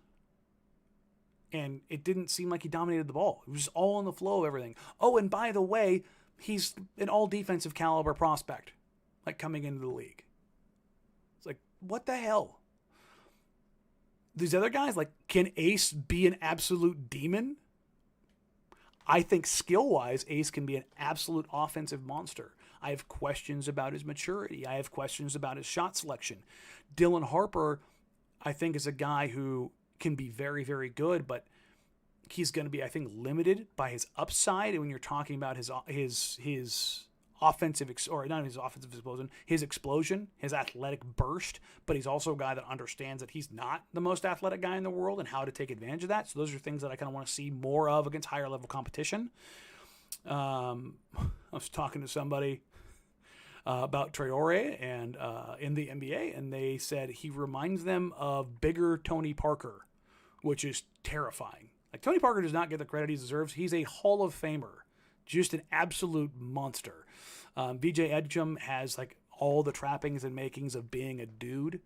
And it didn't seem like he dominated the ball. It was all in the flow of everything. Oh, and by the way, he's an all defensive caliber prospect, like coming into the league. It's like, what the hell? These other guys, like, can Ace be an absolute demon? I think skill-wise, Ace can be an absolute offensive monster. I have questions about his maturity. I have questions about his shot selection. Dylan Harper, I think, is a guy who can be very, very good, but he's going to be, I think, limited by his upside. And when you're talking about his offensive, or not his offensive explosion, his explosion, his athletic burst, but he's also a guy that understands that he's not the most athletic guy in the world and how to take advantage of that. So those are things that I kind of want to see more of against higher level competition. I was talking to somebody about Traore and in the NBA, and they said he reminds them of bigger Tony Parker, which is terrifying. Like, Tony Parker does not get the credit he deserves. He's a Hall of Famer, just an absolute monster. VJ Edgecombe has like all the trappings and makings of being a dude.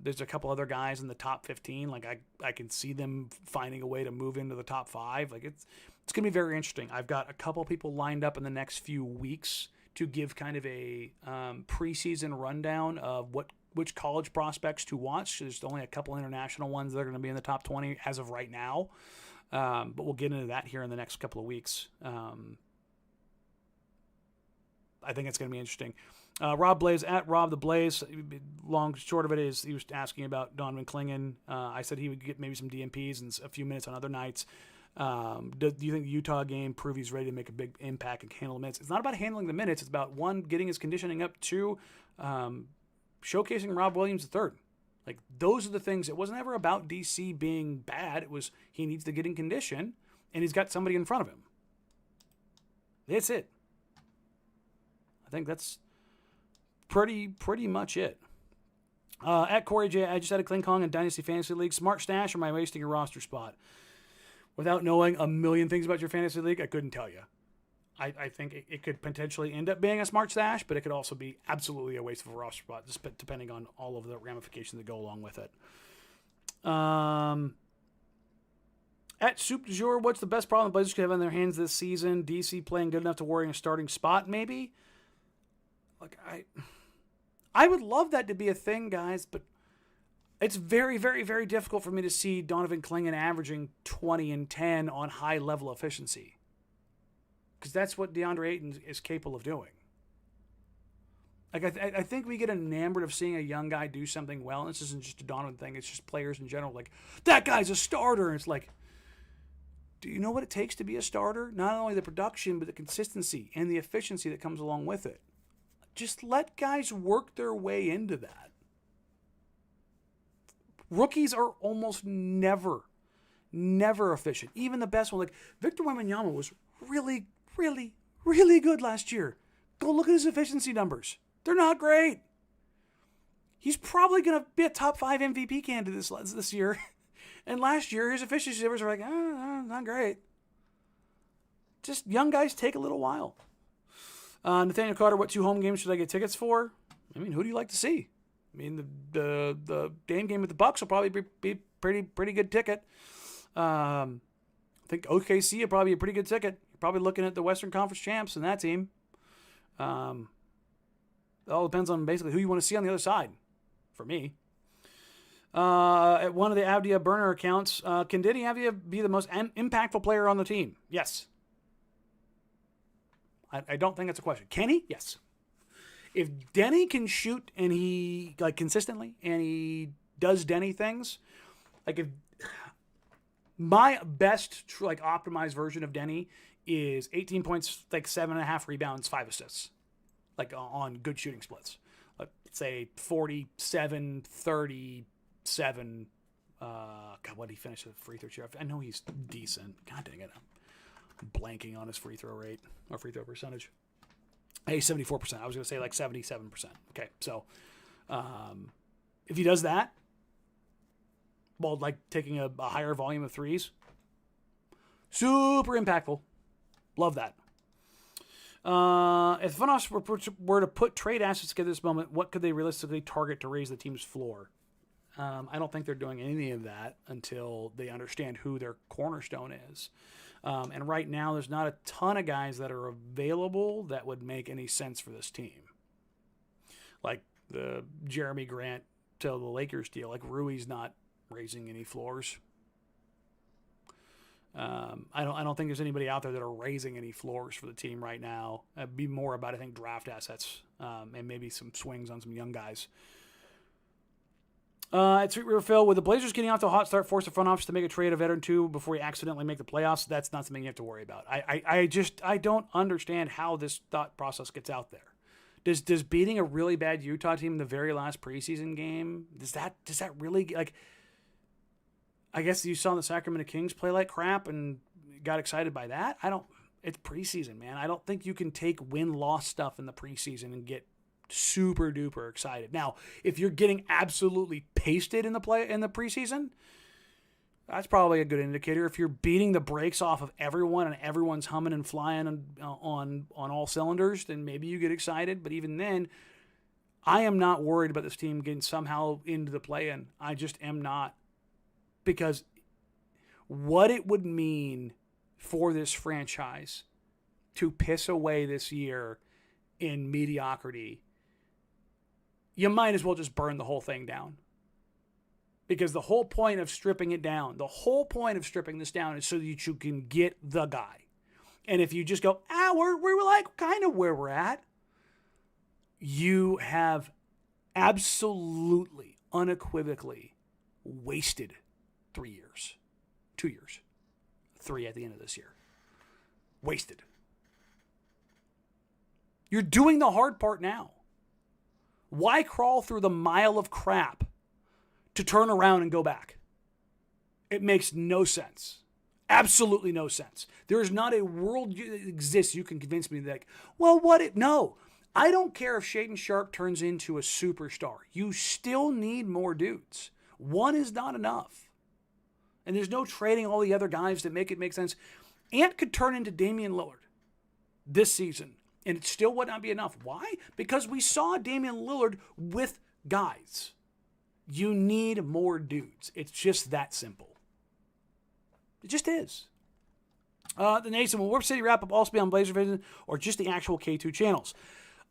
There's a couple other guys in the top 15. Like I can see them finding a way to move into the top 5. Like it's going to be very interesting. I've got a couple people lined up in the next few weeks to give kind of a preseason rundown of which college prospects to watch. There's only a couple international ones that are going to be in the top 20 as of right now. But we'll get into that here in the next couple of weeks. I think it's going to be interesting. Rob Blaze at Rob the Blaze. Long short of it is he was asking about Donovan Clingan. I said he would get maybe some DMPs and a few minutes on other nights. Do you think the Utah game prove he's ready to make a big impact and handle the minutes? It's not about handling the minutes. It's about, 1, getting his conditioning up, 2, showcasing Rob Williams III. Like, those are the things. It wasn't ever about DC being bad. It was he needs to get in condition, and he's got somebody in front of him. That's it. I think that's pretty much it. At Corey J, I just had a Kling Kong in Dynasty Fantasy League. Smart stash, or am I wasting your roster spot? Without knowing a million things about your fantasy league, I couldn't tell you. I think it could potentially end up being a smart stash, but it could also be absolutely a waste of a roster spot, just depending on all of the ramifications that go along with it. At Soup du Jour, what's the best problem the Blazers could have on their hands this season? DC playing good enough to warrant a starting spot, maybe? Like, I would love that to be a thing, guys, but it's very, very, very difficult for me to see Donovan Clingan averaging 20 and 10 on high-level efficiency. Because that's what DeAndre Ayton is capable of doing. Like, I think we get enamored of seeing a young guy do something well. And this isn't just a Donovan thing. It's just players in general. Like, that guy's a starter. And it's like, do you know what it takes to be a starter? Not only the production, but the consistency and the efficiency that comes along with it. Just let guys work their way into that. Rookies are almost never efficient. Even the best one, like Victor Wembanyama was really, really, really good last year. Go look at his efficiency numbers. They're not great. He's probably going to be a top 5 MVP candidate this year. And last year, his efficiency numbers were like, not great. Just young guys take a little while. Nathaniel Carter, what 2 home games should I get tickets for? I mean, who do you like to see? I mean, the Dame game with the Bucks will probably be pretty good ticket. I think OKC will probably be a pretty good ticket. You're probably looking at the Western Conference champs in that team. It all depends on basically who you want to see on the other side, for me. At one of the Avdia burner accounts, can Diddy Avdia be the most impactful player on the team? Yes. I don't think that's a question. Can he? Yes. If Denny can shoot and he consistently and he does Denny things, like if my best optimized version of Denny is 18 points, 7.5 rebounds, 5 assists, on good shooting splits. Let's say 47, 37. God, what did he finish the free throw share? I know he's decent. God dang it. I'm blanking on his free throw rate or free throw percentage. Hey, 74%. I was going to say 77%. Okay, so if he does that, while taking a higher volume of threes, super impactful. Love that. If front office were to put trade assets together at this moment, what could they realistically target to raise the team's floor? I don't think they're doing any of that until they understand who their cornerstone is. And right now, there's not a ton of guys that are available that would make any sense for this team. Like the Jeremy Grant to the Lakers deal. Like Rui's not raising any floors. I don't think there's anybody out there that are raising any floors for the team right now. It'd be more about, I think, draft assets and maybe some swings on some young guys. At Sweet River Phil, with the Blazers getting off to a hot start, force the front office to make a trade of veteran 2 before we accidentally make the playoffs. That's not something you have to worry about. I don't understand how this thought process gets out there. Does beating a really bad Utah team in the very last preseason game, does that really, I guess you saw the Sacramento Kings play like crap and got excited by that? It's preseason, man. I don't think you can take win-loss stuff in the preseason and get super duper excited. Now, if you're getting absolutely pasted in the preseason, that's probably a good indicator. If you're beating the brakes off of everyone and everyone's humming and flying on all cylinders, then maybe you get excited. But even then, I am not worried about this team getting somehow into the play-in. I just am not. Because what it would mean for this franchise to piss away this year in mediocrity, you might as well just burn the whole thing down. Because the whole point of stripping it down, the whole point of stripping this down is so that you can get the guy. And if you just go, we're like kind of where we're at, you have absolutely, unequivocally wasted 3 years, 2 years, 3 at the end of this year. Wasted. You're doing the hard part now. Why crawl through the mile of crap to turn around and go back? It makes no sense. Absolutely no sense. There is not a world that exists you can convince me that, no. I don't care if Shaedon Sharpe turns into a superstar. You still need more dudes. One is not enough. And there's no trading all the other guys that make it make sense. Ant could turn into Damian Lillard this season, and it still would not be enough. Why? Because we saw Damian Lillard with guys. You need more dudes. It's just that simple. It just is. The Nathan, will Warp City wrap-up also be on Blazer Vision or just the actual K2 channels?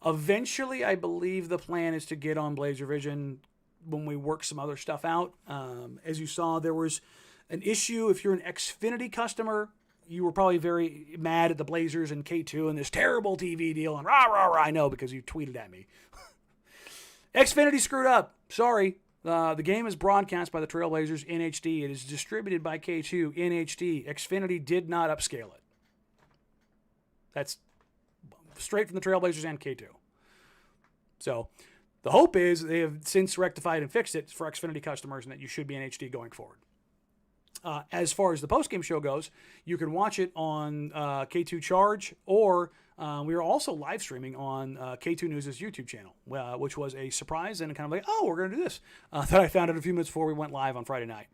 Eventually, I believe the plan is to get on Blazer Vision when we work some other stuff out. As you saw, there was an issue. If you're an Xfinity customer, you were probably very mad at the Blazers and K2 and this terrible TV deal and rah, rah, rah. I know because you tweeted at me. Xfinity screwed up. Sorry. The game is broadcast by the Trailblazers in HD. It is distributed by K2 in HD. Xfinity did not upscale it. That's straight from the Trailblazers and K2. So the hope is they have since rectified and fixed it for Xfinity customers and that you should be in HD going forward. As far as the postgame show goes, you can watch it on K2 Charge, or we are also live streaming on K2 News' YouTube channel, which was a surprise and kind of like, oh, we're going to do this. That I found out a few minutes before we went live on Friday night.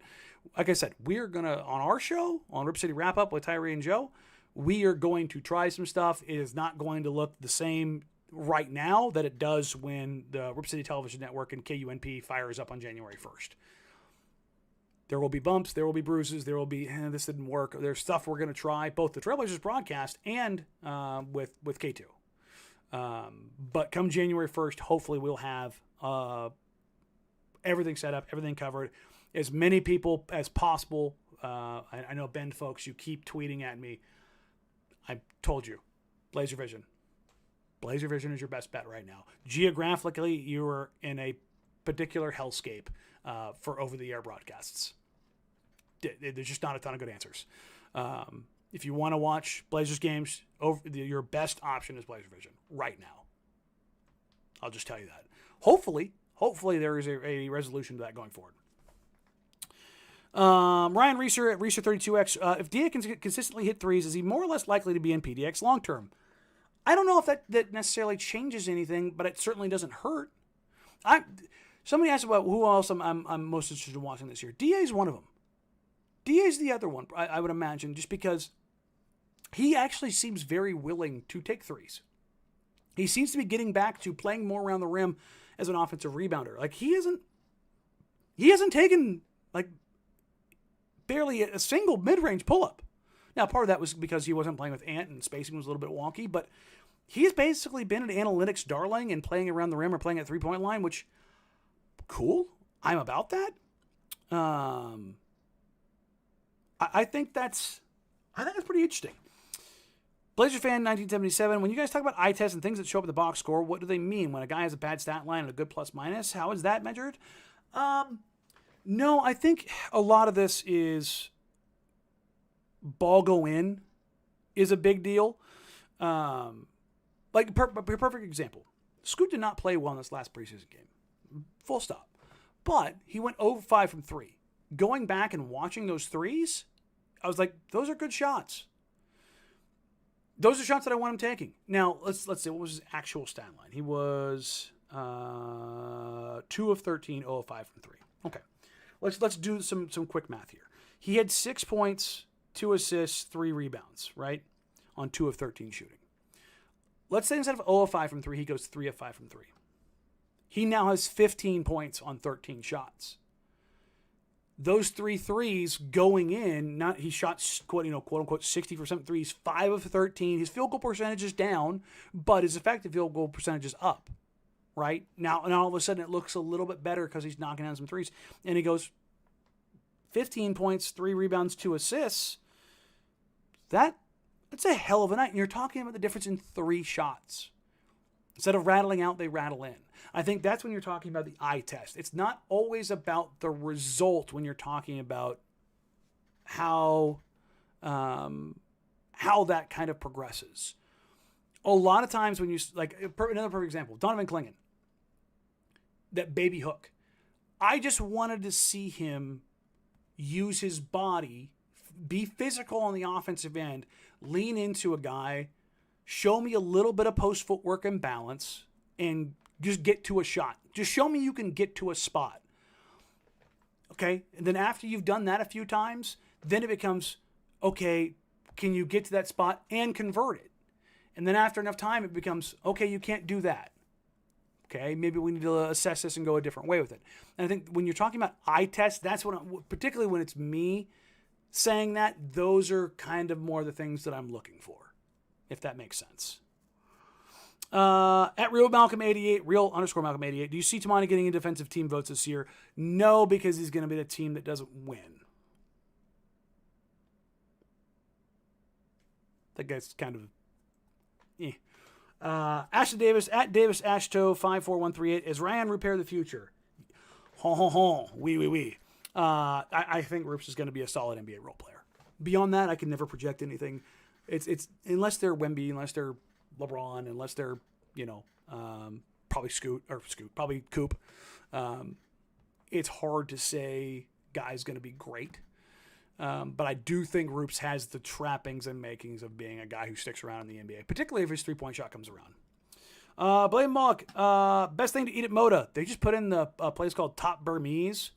Like I said, we're going to, on our show, on Rip City Wrap Up with Tyree and Joe, we are going to try some stuff. It is not going to look the same right now that it does when the Rip City Television Network and KUNP fires up on January 1st. There will be bumps, there will be bruises, there will be, this didn't work. There's stuff we're going to try, both the Trailblazers broadcast and with K2. But come January 1st, hopefully we'll have everything set up, everything covered. As many people as possible. I know, Ben, folks, you keep tweeting at me. I told you, Blazer Vision. Blazer Vision is your best bet right now. Geographically, you are in a particular hellscape for over-the-air broadcasts. There's just not a ton of good answers. If you want to watch Blazers games, your best option is Blazer Vision right now. I'll just tell you that. Hopefully there is a resolution to that going forward. Ryan Reeser at Reeser32X. If DA can consistently hit threes, is he more or less likely to be in PDX long term? I don't know if that necessarily changes anything, but it certainly doesn't hurt. Somebody asked about who else I'm most interested in watching this year. DA is one of them. DA is the other one, I would imagine, just because he actually seems very willing to take threes. He seems to be getting back to playing more around the rim as an offensive rebounder. Like he hasn't taken like barely a single mid-range pull-up. Now, part of that was because he wasn't playing with Ant and spacing was a little bit wonky, but he's basically been an analytics darling and playing around the rim or playing at three-point line, which, cool. I'm about that. I think that's pretty interesting. Blazer fan 1977, when you guys talk about eye tests and things that show up in the box score, what do they mean? When a guy has a bad stat line and a good plus minus, how is that measured? No, I think a lot of this is ball go in is a big deal. Like, perfect example. Scoot did not play well in this last preseason game. Full stop. But he went 0-5 from 3. Going back and watching those threes, I was like, those are good shots. Those are shots that I want him taking. Now, let's see, what was his actual stat line? He was 2 of 13, 0 of 5 from 3. Okay. Let's do some quick math here. He had 6 points, 2 assists, 3 rebounds, right? On 2 of 13 shooting. Let's say instead of 0 of 5 from 3, he goes 3 of 5 from 3. He now has 15 points on 13 shots. Those 3 threes going in, he shot quote unquote 60% threes, 5 of 13. His field goal percentage is down, but his effective field goal percentage is up. Right? Now, and all of a sudden it looks a little bit better because he's knocking down some threes. And he goes 15 points, 3 rebounds, 2 assists. That's a hell of a night. And you're talking about the difference in 3 shots. Instead of rattling out, they rattle in. I think that's when you're talking about the eye test. It's not always about the result when you're talking about how that kind of progresses. A lot of times when you, like, another perfect example, Donovan Clingan, that baby hook. I just wanted to see him use his body, be physical on the offensive end, lean into a guy, show me a little bit of post footwork and balance, and just get to a shot. Just show me you can get to a spot. Okay? And then after you've done that a few times, then it becomes, okay, can you get to that spot and convert it? And then after enough time, it becomes, okay, you can't do that. Okay, maybe we need to assess this and go a different way with it. And I think when you're talking about eye tests, that's what, particularly when it's me saying that, those are kind of more the things that I'm looking for, if that makes sense. At Real Malcolm 88, Real _ Malcolm 88, do you see Tamani getting in defensive team votes this year? No, because he's going to be the team that doesn't win. That guy's kind of, Ashton Davis at Davis Ashto 54138. Is Ryan Rupert the future? Oui. I think Roops is going to be a solid NBA role player. Beyond that, I can never project anything. It's unless they're Wemby, unless they're LeBron, unless they're probably Coop. It's hard to say guy's going to be great. But I do think Roops has the trappings and makings of being a guy who sticks around in the NBA, particularly if his three-point shot comes around. Blame Monk. Best thing to eat at Moda. They just put in a place called Top Burmese.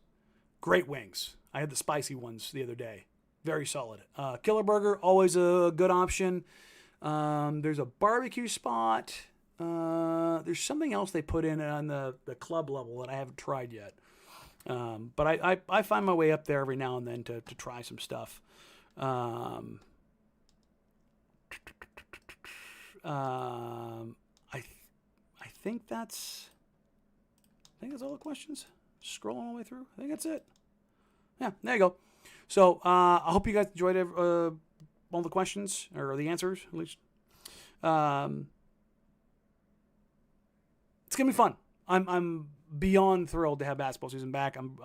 Great wings. I had the spicy ones the other day. Very solid. Killer Burger, always a good option. There's a barbecue spot. There's something else they put in on the club level that I haven't tried yet. But I find my way up there every now and then to try some stuff. I think that's all the questions. Scrolling all the way through. I think that's it. Yeah, there you go. So I hope you guys enjoyed all the questions or the answers at least. It's gonna be fun. I'm beyond thrilled to have basketball season back. I'm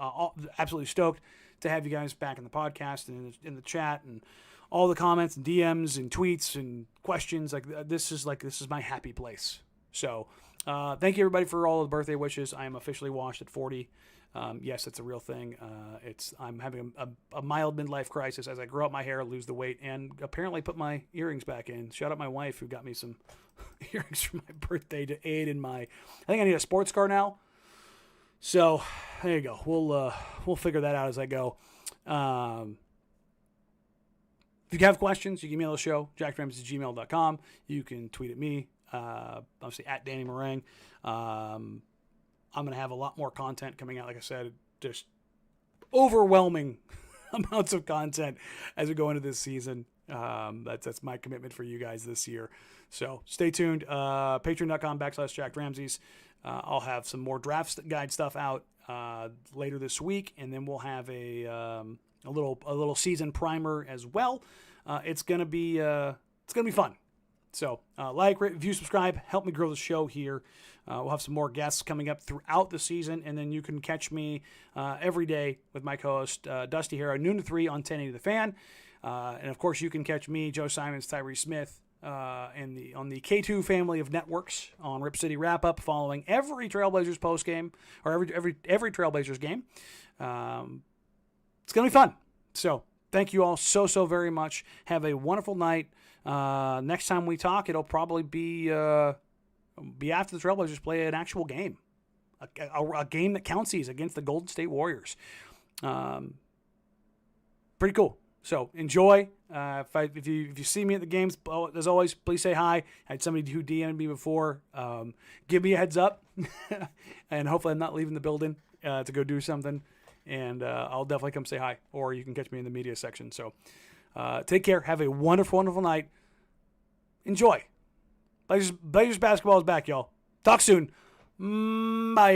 absolutely stoked to have you guys back in the podcast and in the chat and all the comments and DMs and tweets and questions. This is my happy place. So thank you everybody for all of the birthday wishes. I am officially washed at 40. Yes, it's a real thing. I'm having a mild midlife crisis as I grow out my hair, lose the weight, and apparently put my earrings back in. Shout out my wife who got me some earrings for my birthday to aid in my. I think I need a sports car now. So there you go. We'll figure that out as I go. If you have questions, you can email the show, jackedramsays@gmail.com. You can tweet at me, obviously at Danny Marang. I'm going to have a lot more content coming out. Like I said, just overwhelming amounts of content as we go into this season. That's my commitment for you guys this year. So stay tuned. Patreon.com/Jacked Ramsays. I'll have some more draft guide stuff out later this week, and then we'll have a little season primer as well. It's gonna be fun. So like, rate, review, subscribe, help me grow the show here. We'll have some more guests coming up throughout the season, and then you can catch me every day with my co-host Dusty Hero, noon to 3 on 1080 The Fan. And of course, you can catch me, Joe Simons, Tyree Smith, on the K2 family of networks on Rip City Wrap Up, following every Trailblazers post game or every Trailblazers game. It's gonna be fun. So thank you all so very much. Have a wonderful night. Next time we talk, it'll probably be after the Trailblazers play an actual game, a game that counts against the Golden State Warriors. Pretty cool. So enjoy. If you see me at the games, as always, please say hi. I had somebody who DM'd me before. Give me a heads up, and hopefully I'm not leaving the building to go do something. And I'll definitely come say hi. Or you can catch me in the media section. So take care. Have a wonderful night. Enjoy. Blazers basketball is back, y'all. Talk soon. Bye.